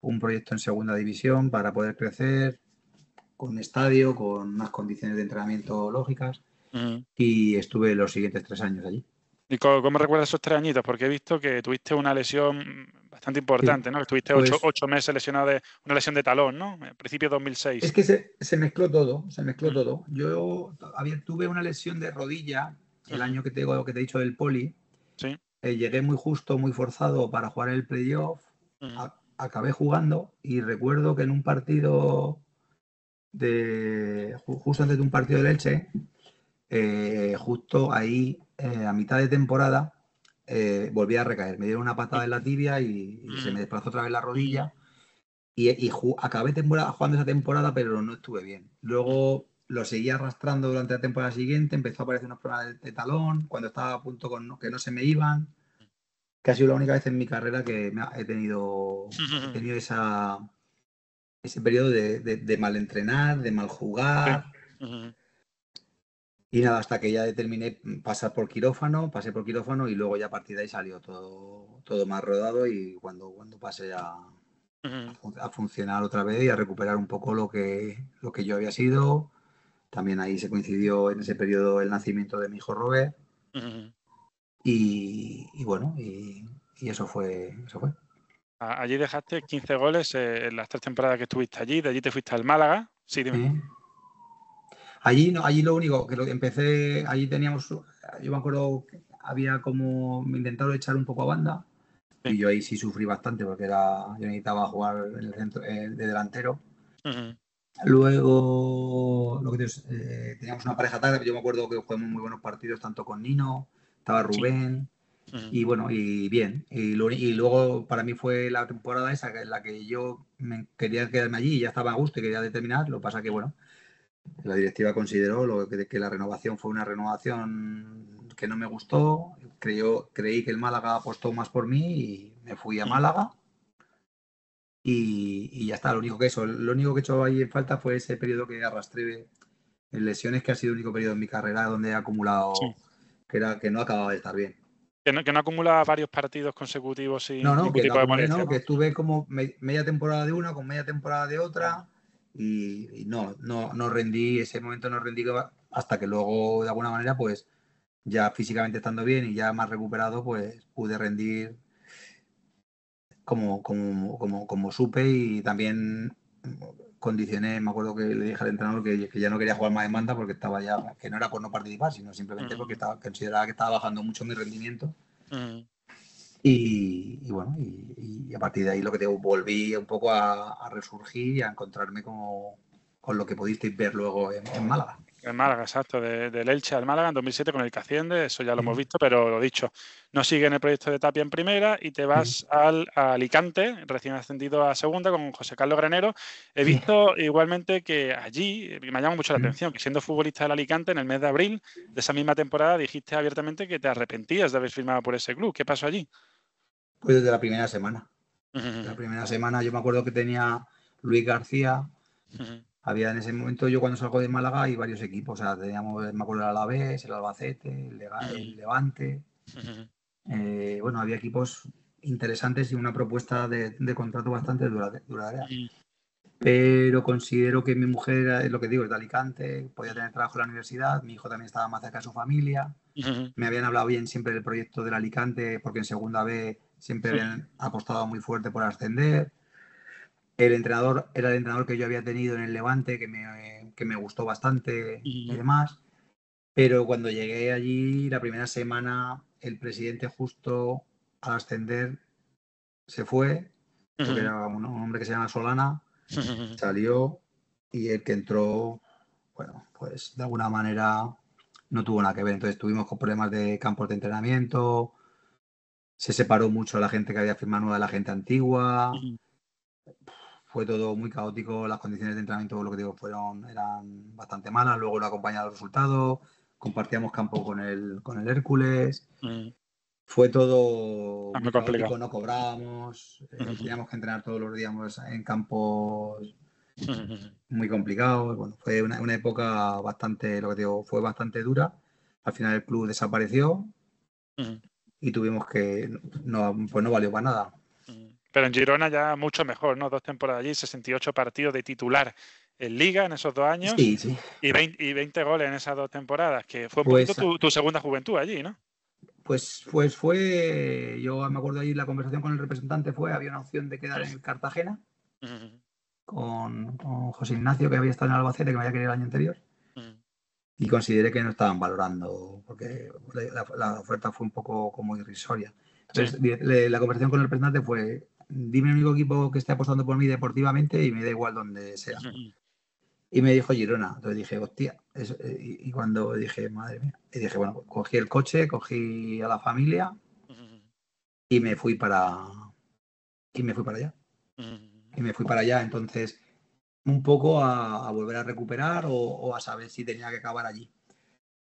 un proyecto en segunda división para poder crecer, con estadio, con unas condiciones de entrenamiento lógicas, Ujú. y estuve los siguientes 3 años allí. ¿Y cómo recuerdas esos 3 añitos? Porque he visto que tuviste una lesión bastante importante, ¿no? Que estuviste Pues 8 meses lesionado de una lesión de talón, ¿no? En principio de 2006. es que se mezcló todo, se mezcló Mm. todo. Yo tuve una lesión de rodilla el Ujú. año que te he dicho del poli. Sí. Llegué muy justo, muy forzado para jugar el playoff. Ujú. Acabé jugando y recuerdo que en un partido justo antes de un partido del Elche, justo ahí, a mitad de temporada, volví a recaer. Me dieron una patada en la tibia y se me desplazó otra vez la rodilla. Y acabé jugando esa temporada, pero no estuve bien. Luego lo seguí arrastrando durante la temporada siguiente, empezó a aparecer unos problemas de talón, cuando estaba a punto que no se me iban, que ha sido la única vez en mi carrera que he tenido ese periodo de mal entrenar, de mal jugar. Sí. Ujú. Y nada, hasta que ya determiné pasé por quirófano y luego ya a partir de ahí salió todo más rodado, y cuando pasé Ujú. a funcionar otra vez y a recuperar un poco lo que yo había sido. También ahí se coincidió en ese periodo el nacimiento de mi hijo Robert, Ujú. y bueno, y eso fue. Allí dejaste 15 goles en las 3 temporadas que estuviste allí. De allí te fuiste al Málaga. Sí, dime. ¿Eh? Allí no, allí lo único que empecé, allí teníamos, yo me acuerdo que había como me intentaron echar un poco a banda, Sí. y yo ahí sí sufrí bastante porque yo necesitaba jugar en el centro, de delantero. Ujú. Luego teníamos una pareja tarde, yo me acuerdo que jugamos muy buenos partidos tanto con Nino, estaba Sí. Rubén, Ujú. y bueno, y bien. Y luego para mí fue la temporada esa en la que yo quería quedarme allí y ya estaba a gusto y quería determinar. Lo que pasa que, bueno, la directiva consideró que la renovación fue una renovación que no me gustó. Creí que el Málaga apostó más por mí y me fui a Málaga. Y ya está, lo único que he hecho ahí en falta fue ese periodo que arrastré en lesiones, que ha sido el único periodo en mi carrera donde he acumulado, Sí. que no acababa de estar bien. Que no acumula varios partidos consecutivos sin No, ningún que no tipo de acumulé, molestia, no, ¿no? que estuve como media temporada de una con media temporada de otra, y no rendí, ese momento no rendí, hasta que luego de alguna manera, pues ya físicamente estando bien y ya más recuperado, pues pude rendir como supe, y también condicioné. Me acuerdo que le dije al entrenador que ya no quería jugar más en banda porque estaba ya, que no era por no participar, sino simplemente porque consideraba que estaba bajando mucho mi rendimiento. Ujú. Y bueno, y a partir de ahí lo que te digo, volví un poco a resurgir y a encontrarme con lo que pudisteis ver luego en Málaga. El Málaga, exacto, del Elche al Málaga en 2007 con el que asciende, eso ya lo hemos visto, pero lo dicho, no sigue en el proyecto de Tapia en primera y te vas a Alicante, recién ascendido a segunda con José Carlos Granero. He visto igualmente que allí, me ha llamado mucho la atención, que siendo futbolista del Alicante en el mes de abril de esa misma temporada dijiste abiertamente que te arrepentías de haber firmado por ese club. ¿Qué pasó allí? Pues desde la primera semana. Ujú. La primera semana yo me acuerdo que tenía Luis García. Ujú. Había en ese momento, yo cuando salgo de Málaga, hay varios equipos. O sea, teníamos, me acuerdo, el Alavés, el Albacete, el Levante. Ujú. Bueno, había equipos interesantes y una propuesta de contrato bastante duradera. Ujú. Pero considero que mi mujer, es lo que digo, es de Alicante, podía tener trabajo en la universidad, mi hijo también estaba más cerca de su familia. Ujú. Me habían hablado bien siempre del proyecto del Alicante, porque en segunda B siempre habían apostado muy fuerte por ascender. El entrenador era el entrenador que yo había tenido en el Levante, que me gustó bastante y Ujú. demás. Pero cuando llegué allí, la primera semana, el presidente, justo al ascender, se fue, porque Ujú. era un hombre que se llama Solana, Ujú. salió, y el que entró, bueno, pues de alguna manera no tuvo nada que ver. Entonces tuvimos con problemas de campos de entrenamiento, se separó mucho la gente que había firmado nueva de la gente antigua. Ujú. Fue todo muy caótico, las condiciones de entrenamiento, lo que digo, eran bastante malas. Luego lo acompañaba los resultados, compartíamos campo con el Hércules. Ujú. Fue todo Muy muy complicado. caótico, no cobrábamos, Ujú. teníamos que entrenar todos los días en campos Ujú. muy complicados. Bueno, fue una época bastante, lo que digo, fue bastante dura. Al final el club desapareció Ujú. y tuvimos que, pues no valió para nada. Pero en Girona ya mucho mejor, ¿no? 2 temporadas allí, 68 partidos de titular en Liga en esos 2 años Sí, sí. y 20 goles en esas 2 temporadas, que fue un Pues, poquito tu segunda juventud allí, ¿no? pues yo me acuerdo ahí la conversación con el representante había una opción de quedar en el Cartagena con José Ignacio, que había estado en Albacete, que me había querido el año anterior, y consideré que no estaban valorando, porque la oferta fue un poco como irrisoria. Entonces, la conversación con el representante fue, dime el único equipo que esté apostando por mí deportivamente y me da igual donde sea. Y me dijo Girona. Entonces dije, hostia. Y cuando dije, madre mía. Y dije, bueno, pues cogí el coche, cogí a la familia y me fui para allá. Y me fui para allá. Entonces, un poco a volver a recuperar o a saber si tenía que acabar allí.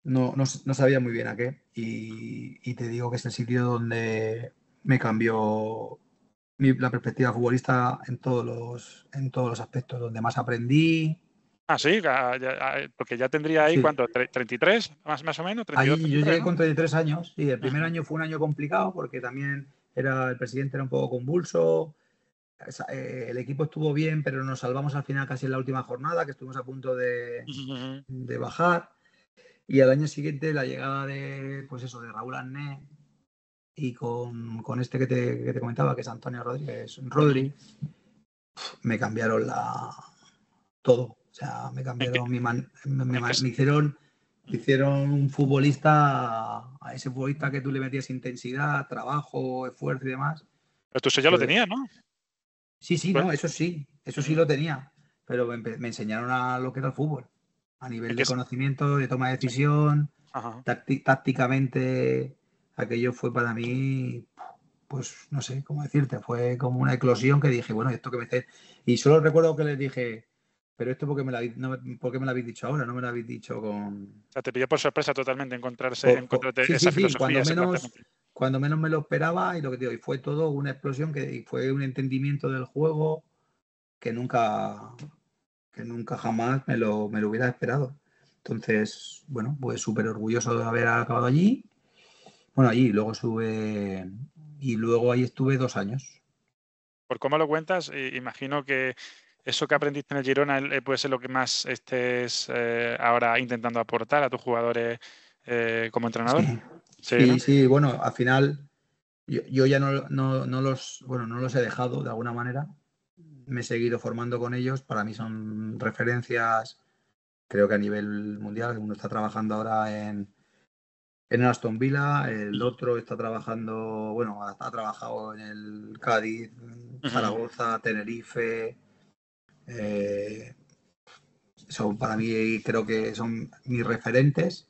No sabía muy bien a qué. Y te digo que es el sitio donde me cambió la perspectiva futbolista en todos los aspectos, donde más aprendí. Ah, sí, porque ya tendría ahí, Sí. ¿cuánto? ¿33 más o menos? 32, Ahí yo 33, llegué ¿no? con 33 años y el primer año fue un año complicado porque también el presidente era un poco convulso. El equipo estuvo bien, pero nos salvamos al final casi en la última jornada, que estuvimos a punto de bajar. Y al año siguiente la llegada de Raúl Arné y con este que te comentaba, que es Antonio Rodri, me cambiaron todo. O sea, me cambiaron me hicieron un futbolista, a ese futbolista que tú le metías intensidad, trabajo, esfuerzo y demás. Pero tú eso ya lo tenías, ¿no? Sí, Bueno. no, eso sí lo tenía, pero me enseñaron a lo que era el fútbol, a nivel de conocimiento, de toma de decisión, tácticamente, aquello fue para mí, pues no sé cómo decirte, fue como una eclosión que dije, bueno, esto que me hace. Y solo recuerdo que les dije, pero esto ¿por qué me lo habéis dicho ahora? No me lo habéis dicho con... O sea, te pilló por sorpresa totalmente encontrarte esa filosofía, ese planteamiento. Cuando menos me lo esperaba y lo que te digo, y fue todo una explosión y fue un entendimiento del juego que nunca jamás me lo hubiera esperado. Entonces, bueno, pues súper orgulloso de haber acabado allí. Bueno, allí, luego ahí estuve 2 años. Por cómo lo cuentas, imagino que eso que aprendiste en el Girona puede ser lo que más estés ahora intentando aportar a tus jugadores como entrenador. Sí, bueno, al final yo ya no los he dejado de alguna manera. Me he seguido formando con ellos. Para mí son referencias, creo que a nivel mundial. Uno está trabajando ahora en Aston Villa, el otro está trabajando, bueno, ha trabajado en el Cádiz, Zaragoza, Tenerife. Para mí creo que son mis referentes.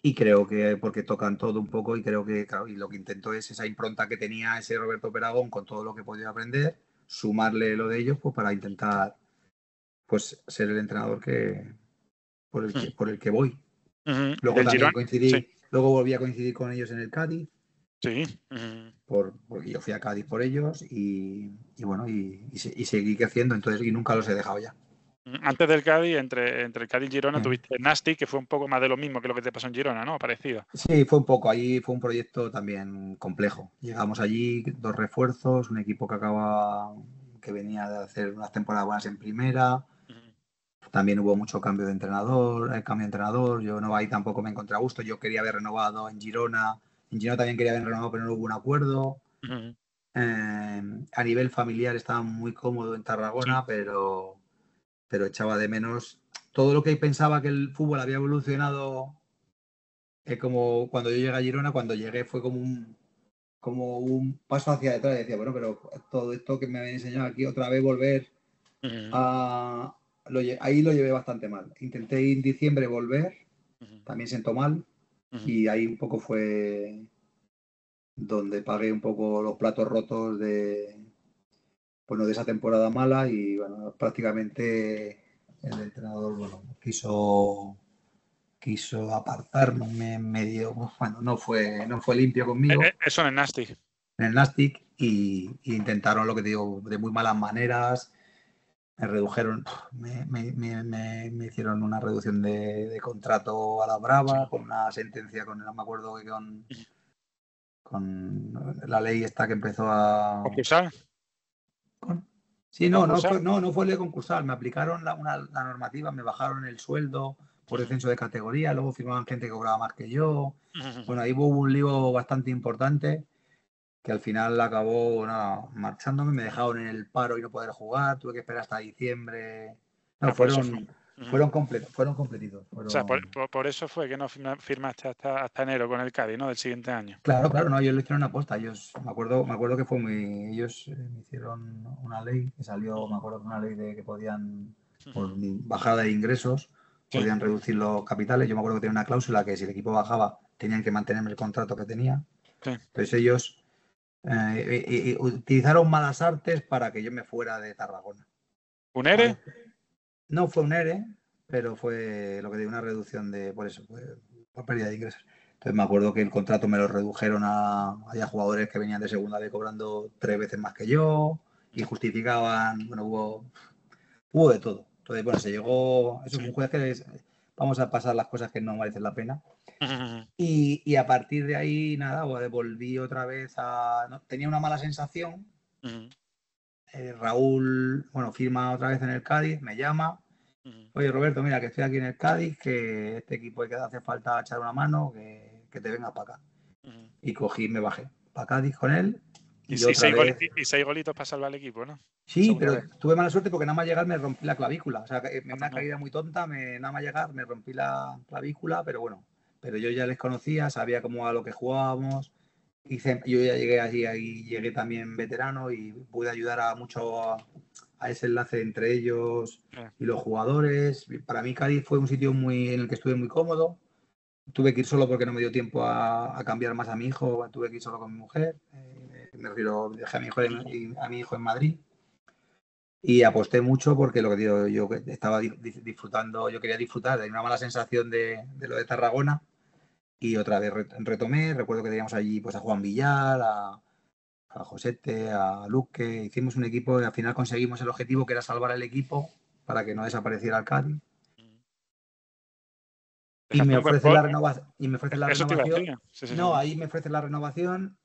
Y creo que porque tocan todo un poco y creo que, claro, y lo que intento es esa impronta que tenía ese Roberto Peragón con todo lo que he podido aprender, sumarle lo de ellos pues para intentar pues ser el entrenador por el que voy. Luego también luego volví a coincidir con ellos en el Cádiz. Sí. Porque yo fui a Cádiz por ellos y bueno, y seguí creciendo, entonces, y nunca los he dejado ya. Antes del Cádiz, entre el Cádiz y Girona, tuviste el Nastic, que fue un poco más de lo mismo que lo que te pasó en Girona, ¿no? Parecido. Sí, fue un poco. Ahí fue un proyecto también complejo. Llegamos allí, 2 refuerzos, un equipo que venía de hacer unas temporadas buenas en primera. También hubo mucho cambio de entrenador. Yo no ahí tampoco me encontré a gusto. Yo quería haber renovado en Girona. En Girona también quería haber renovado, pero no hubo un acuerdo. A nivel familiar estaba muy cómodo en Tarragona, pero echaba de menos todo lo que pensaba que el fútbol había evolucionado. Como cuando yo llegué a Girona, cuando llegué fue como un paso hacia detrás. Y decía, bueno, pero todo esto que me habían enseñado aquí, otra vez volver a... ahí lo llevé bastante mal. Intenté en diciembre volver, también siento mal. Y ahí un poco fue donde pagué un poco los platos rotos de esa temporada mala. Y bueno, prácticamente el entrenador, bueno, quiso apartarme medio, bueno, no fue limpio conmigo. Eso en el Nastic. En el Nastic y intentaron, lo que te digo, de muy malas maneras. Me redujeron, me hicieron una reducción de contrato a la brava, con una sentencia, no me acuerdo, con la ley esta que empezó a... ¿Concursal? Sí, no concursal? no fue ley concursal. Me aplicaron la normativa, me bajaron el sueldo por descenso de categoría, luego firmaban gente que cobraba más que yo. Bueno, ahí hubo un lío bastante importante que al final acabó marchándome, me dejaron en el paro y no poder jugar, tuve que esperar hasta diciembre. No, Por eso fue. fueron completitos. O sea, por eso fue que no firmaste hasta enero con el Cádiz, ¿no? Del siguiente año. Claro, no, ellos lo hicieron aposta. Ellos, me acuerdo que fue ellos me hicieron una ley que salió, me acuerdo, una ley de que podían, por bajada de ingresos, podían reducir los capitales. Yo me acuerdo que tenía una cláusula que si el equipo bajaba tenían que mantenerme el contrato que tenía. Sí. Entonces ellos utilizaron malas artes para que yo me fuera de Tarragona. ¿Un ERE? No fue un ERE, pero fue lo que digo, una reducción por pérdida de ingresos. Entonces me acuerdo que el contrato me lo redujeron a jugadores que venían de segunda B cobrando 3 veces más que yo y justificaban, bueno, hubo de todo. Entonces, bueno, se llegó, eso es un juez que vamos a pasar las cosas que no merecen la pena. Y a partir de ahí, nada, volví otra vez tenía una mala sensación. Raúl, bueno, firma otra vez en el Cádiz, me llama. Oye, Roberto, mira, que estoy aquí en el Cádiz, que este equipo que hace falta echar una mano, que te vengas para acá. Y me bajé para Cádiz con él. Y 6 golitos para salvar al equipo, ¿no? Sí, pero tuve mala suerte porque nada más llegar me rompí la clavícula. O sea, una caída muy tonta, nada más llegar me rompí la clavícula, pero bueno. Pero yo ya les conocía, sabía cómo a lo que jugábamos. Yo ya llegué allí, ahí llegué también veterano y pude ayudar mucho a ese enlace entre ellos y los jugadores. Para mí Cádiz fue un sitio en el que estuve muy cómodo. Tuve que ir solo porque no me dio tiempo a cambiar más a mi hijo. Tuve que ir solo con mi mujer. Me refiero, dejé a mi hijo en Madrid. Y aposté mucho porque lo que digo, yo estaba disfrutando, yo quería disfrutar de una mala sensación de lo de Tarragona. Y otra vez retomé. Recuerdo que teníamos allí pues a Juan Villar, a Josete, a Luque. Hicimos un equipo y al final conseguimos el objetivo que era salvar el equipo para que no desapareciera el Cádiz. Y me ofrece la renovación. No, ahí me ofrece la renovación,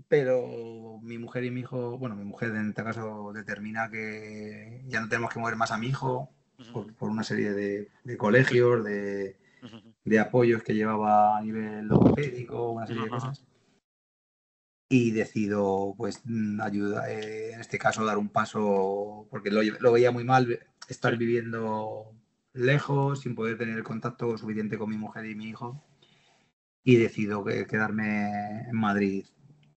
pero mi mujer y mi hijo, bueno, mi mujer en este caso determina que ya no tenemos que mover más a mi hijo por una serie de colegios, de apoyos que llevaba a nivel logopédico, una serie de cosas. Y decido, pues, ayudar, en este caso, dar un paso, porque lo veía muy mal estar viviendo lejos, sin poder tener el contacto suficiente con mi mujer y mi hijo. Y decido quedarme en Madrid,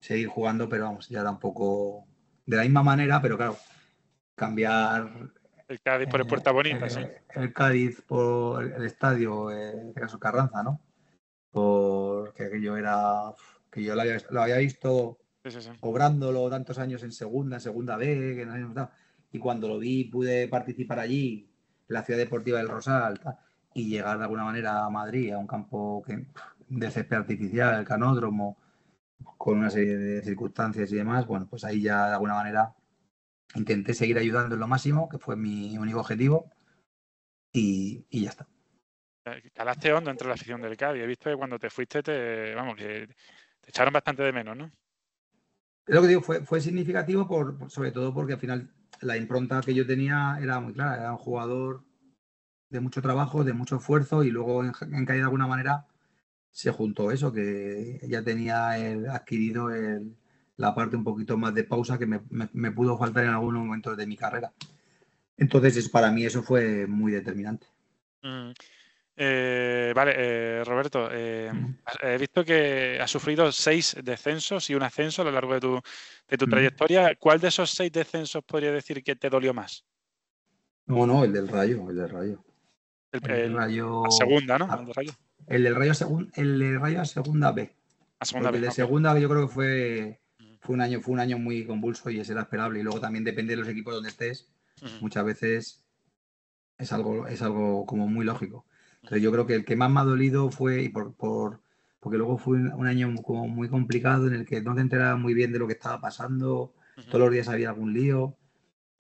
seguir jugando, pero vamos, ya tampoco de la misma manera, pero claro, cambiar el Cádiz por el Puerta Bonita, sí. El Cádiz por el estadio, en este caso Carranza, ¿no? Porque aquello era que yo lo había visto cobrándolo tantos años en segunda B, que no, y cuando lo vi pude participar allí, en la Ciudad Deportiva del Rosal, y llegar de alguna manera a Madrid, a un campo de césped artificial, el canódromo, con una serie de circunstancias y demás, bueno, pues ahí ya de alguna manera intenté seguir ayudando en lo máximo, que fue mi único objetivo, y ya está. Calaste hondo entre la afición del Cádiz. He visto que cuando te fuiste, que te echaron bastante de menos, ¿no? Lo que digo, fue significativo sobre todo porque al final la impronta que yo tenía era muy clara. Era un jugador de mucho trabajo, de mucho esfuerzo, y luego en Cádiz de alguna manera se juntó eso, que ya tenía adquirido la parte un poquito más de pausa que me pudo faltar en algunos momentos de mi carrera. Entonces, para mí eso fue muy determinante. Roberto, he visto que has sufrido 6 descensos y un ascenso a lo largo de tu trayectoria. ¿Cuál de esos 6 descensos podría decir que te dolió más? No, el del Rayo. El Rayo. A segunda, ¿no? El del Rayo a segunda B. A segunda B. El de segunda yo creo que fue un año muy convulso y ese era esperable. Y luego también depende de los equipos donde estés. Muchas veces es algo como muy lógico. Entonces yo creo que el que más me ha dolido fue, porque luego fue un año como muy complicado en el que no te enterabas muy bien de lo que estaba pasando, todos los días había algún lío.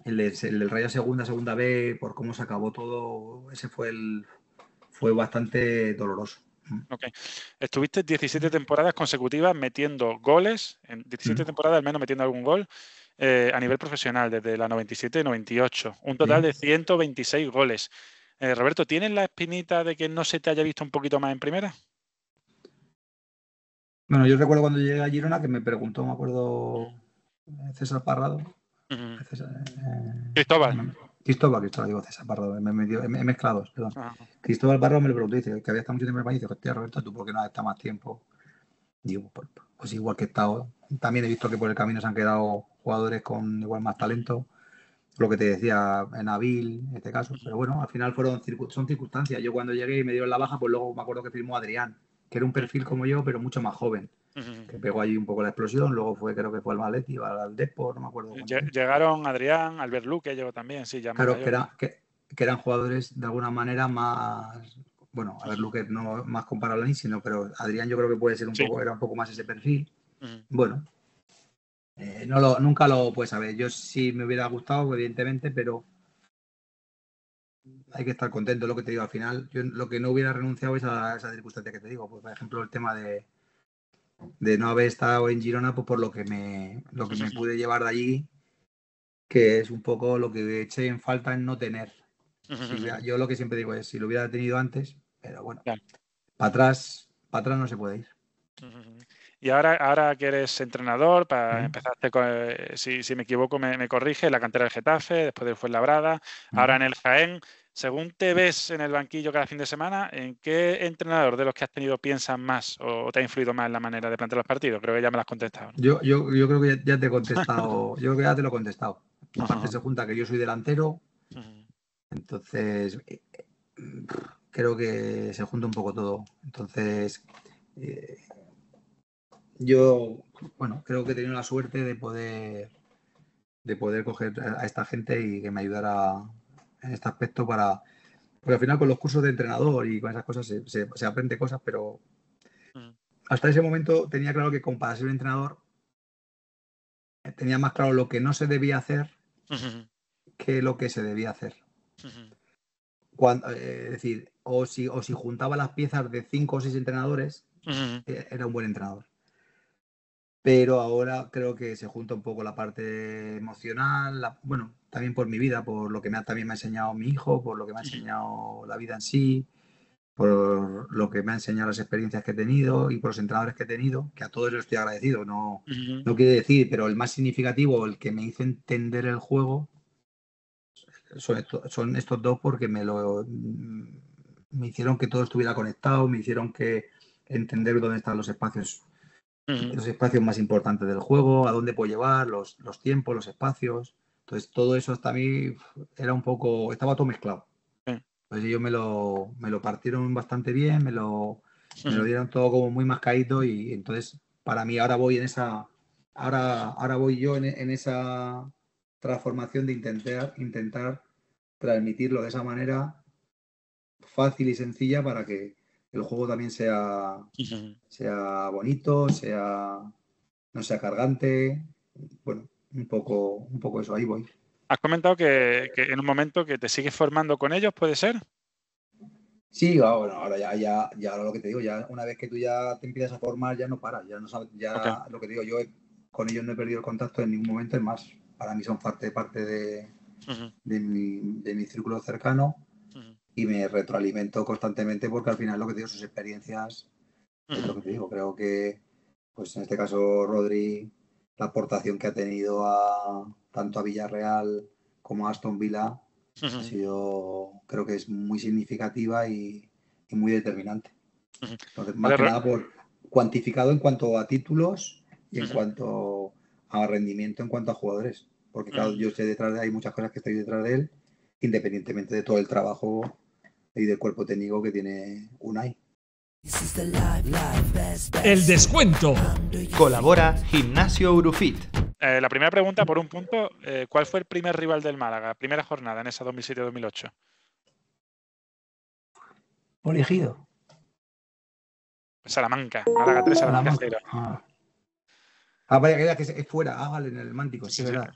El del Rayo segunda B, por cómo se acabó todo, ese fue bastante doloroso. Okay. Estuviste 17 temporadas consecutivas metiendo goles, en 17 temporadas al menos metiendo algún gol. a nivel profesional, desde la 97-98. Un total de 126 goles. Roberto, ¿tienes la espinita de que no se te haya visto un poquito más en primera? Bueno, yo recuerdo cuando llegué a Girona que me preguntó, me acuerdo, César Parrado. Cristóbal, digo César Parrado, he mezclado, perdón. Cristóbal Parrado me lo preguntó y dice que había estado mucho tiempo en el país. Dice, hostia, Roberto, ¿tú por qué no has estado más tiempo? Digo, pues igual que he estado. También he visto que por el camino se han quedado jugadores con igual más talento. Lo que te decía Nabil, en este caso. Pero bueno, al final son circunstancias. Yo cuando llegué y me dieron la baja, pues luego me acuerdo que firmó Adrián, que era un perfil como yo, pero mucho más joven. Que pegó allí un poco la explosión. Luego creo que fue al Maleti, al Depor, no me acuerdo. Llegaron Adrián, Albert Luque llegó también, sí, ya. Claro, que eran jugadores de alguna manera más... Bueno, Albert Luque no más comparable a mí, pero Adrián yo creo que puede ser era un poco más ese perfil. Bueno, nunca lo puedes saber. Yo sí me hubiera gustado, evidentemente, pero hay que estar contento. Lo que te digo, al final, yo lo que no hubiera renunciado es a esa circunstancia que te digo. Pues, por ejemplo, el tema de no haber estado en Girona, pues por lo que me pude llevar de allí, que es un poco lo que eché en falta en no tener. Yo lo que siempre digo es, si lo hubiera tenido antes, pero bueno, para atrás no se puede ir. Y ahora que eres entrenador, empezaste con, si me equivoco me corrige, la cantera del Getafe, después del Fuenlabrada, ahora en el Jaén. Según te ves en el banquillo cada fin de semana, ¿en qué entrenador de los que has tenido piensas más o te ha influido más en la manera de plantear los partidos? Creo que ya me lo has contestado, ¿no? Yo creo que ya te he contestado. Yo creo que ya te lo he contestado. Aparte se junta que yo soy delantero, entonces creo que se junta un poco todo. Entonces yo, bueno, creo que he tenido la suerte de poder coger a esta gente y que me ayudara en este aspecto porque al final con los cursos de entrenador y con esas cosas se aprende cosas, pero hasta ese momento tenía claro que para ser un entrenador tenía más claro lo que no se debía hacer que lo que se debía hacer. Es decir, o si juntaba las piezas de 5 o 6 entrenadores, era un buen entrenador. Pero ahora creo que se junta un poco la parte emocional, bueno, también por mi vida, por lo que también me ha enseñado mi hijo, por lo que me ha enseñado la vida en sí, por lo que me ha enseñado las experiencias que he tenido y por los entrenadores que he tenido, que a todos les estoy agradecido. No quiere decir, pero el más significativo, el que me hizo entender el juego, son estos dos, porque me hicieron que todo estuviera conectado, me hicieron que entender dónde están los espacios más importantes del juego, a dónde puedo llevar, los tiempos, los espacios. Entonces todo eso hasta a mí era un poco, estaba todo mezclado. Pues ellos me lo partieron bastante bien, me lo dieron todo como muy mascadito, y entonces para mí ahora voy yo en esa transformación de intentar transmitirlo de esa manera fácil y sencilla para que el juego también sea bonito, no sea cargante. Bueno, un poco eso, ahí voy. Has comentado que en un momento que te sigues formando con ellos, ¿puede ser? Sí, bueno, ahora ya lo que te digo, ya una vez que tú ya te empiezas a formar, ya no paras, ya no sabes, lo que te digo, yo con ellos no he perdido el contacto en ningún momento, es más, para mí son parte de mi círculo cercano, y me retroalimento constantemente porque al final lo que te digo, sus experiencias, es lo que te digo, creo que, pues en este caso Rodri, la aportación que ha tenido tanto a Villarreal como a Aston Villa, ha sido, creo que es muy significativa y muy determinante. Entonces, más que nada por cuantificado en cuanto a títulos y en cuanto a rendimiento, en cuanto a jugadores. Porque claro, yo estoy detrás hay muchas cosas que estoy detrás de él, independientemente de todo el trabajo y del cuerpo técnico que tiene Unai. El descuento. Colabora Gimnasio Urufit. La primera pregunta, por un punto, ¿cuál fue el primer rival del Málaga? Primera jornada en esa 2007-2008. Olegido. Salamanca. Málaga 3, Salamanca 0. Vaya, que es fuera. Vale, en el Mántico, sí, verdad.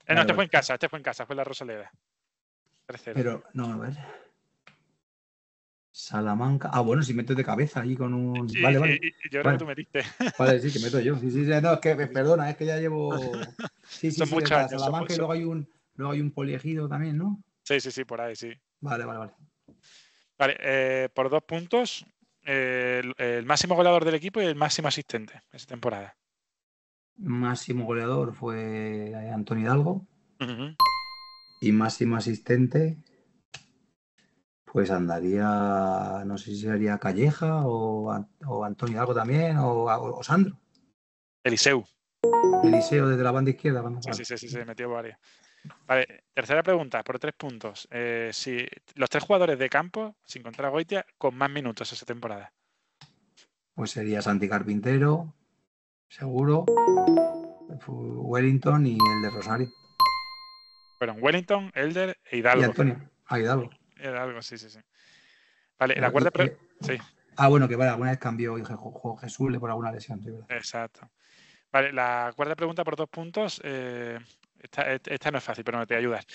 No, este fue en casa, fue en la Rosaleda. 3-0. Pero, no, a ver. Salamanca. Ah, bueno, si meto de cabeza ahí con un. Sí, Vale. yo creo Vale. que tú metiste. Vale, sí, que meto yo. Sí, no, es que perdona, es que ya llevo. Sí, Son muchos verdad, años, Salamanca y luego hay un poliegido también, ¿no? Sí, por ahí, sí. Vale. Vale, por 2 puntos, el máximo goleador del equipo y el máximo asistente esa temporada. Máximo goleador fue Antonio Hidalgo. Uh-huh. Y máximo asistente, pues andaría, no sé si sería Calleja o Antonio Hidalgo también, o Sandro. Eliseu. Eliseo desde la banda izquierda. Sí, metió varios. Vale, tercera pregunta, por 3 puntos. Si los 3 jugadores de campo, sin contar a Goitia, con más minutos esa temporada. Pues sería Santi Carpintero, seguro, Wellington y el de Rosario. Fueron Wellington, Elder e Hidalgo. Y Antonio. Hidalgo. Hidalgo, sí. Vale, la cuarta pregunta. Sí. Bueno, que vale, alguna vez cambió Jesús por alguna lesión. Sí, exacto. Vale, la cuarta pregunta por 2 puntos. Esta no es fácil, pero no te ayudas.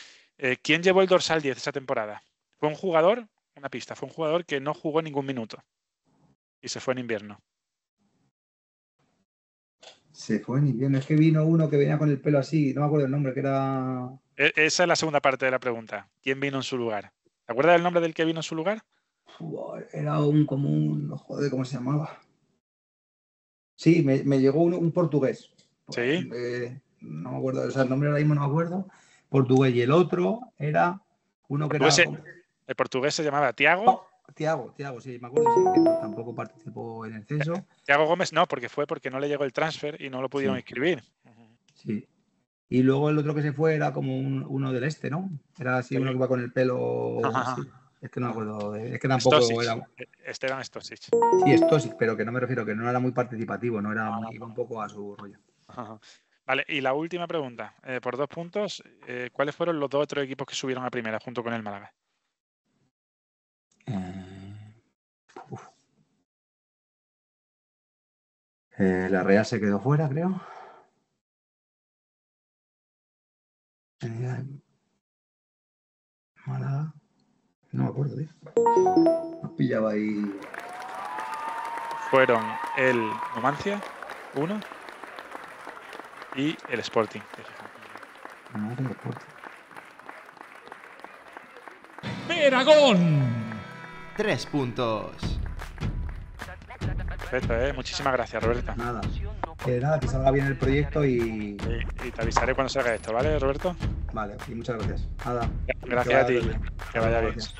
¿Quién llevó el dorsal 10 esa temporada? Fue un jugador que no jugó ningún minuto y se fue en invierno. Se fue en invierno. Es que vino uno que venía con el pelo así, no me acuerdo el nombre, que era... Esa es la segunda parte de la pregunta. ¿Quién vino en su lugar? ¿Te acuerdas del nombre del que vino en su lugar? Era un común... Joder, ¿cómo se llamaba? Sí, me llegó un portugués. Sí. No me acuerdo, o sea, el nombre ahora mismo no me acuerdo. Portugués. Y el otro era uno que era... El portugués se llamaba Tiago. Tiago, sí, me acuerdo, sí, que tampoco participó en el censo. Tiago Gómez no, porque no le llegó el transfer y no lo pudieron inscribir. Sí. Y luego el otro que se fue era como uno del este, ¿no? Era así, uno que iba con el pelo... Sí. Es que no me acuerdo. Es que tampoco Stosic. era... Esteban Stosic. Sí, Stosic, pero que no me refiero, que no era muy participativo, no era iba un poco a su rollo. Vale, y la última pregunta. Por 2 puntos, ¿cuáles fueron los 2 otros equipos que subieron a primera junto con el Málaga? La Real se quedó fuera, creo. Málaga. No me acuerdo, tío. Nos pillaba ahí. Fueron el Numancia, 1, y el Sporting. ¡Peragón! 3 puntos. Perfecto, Muchísimas gracias, Roberto. Nada, que salga bien el proyecto y te avisaré cuando salga esto, ¿vale, Roberto? Vale, y muchas gracias. Nada. Gracias a ti. Que vaya bien. Gracias.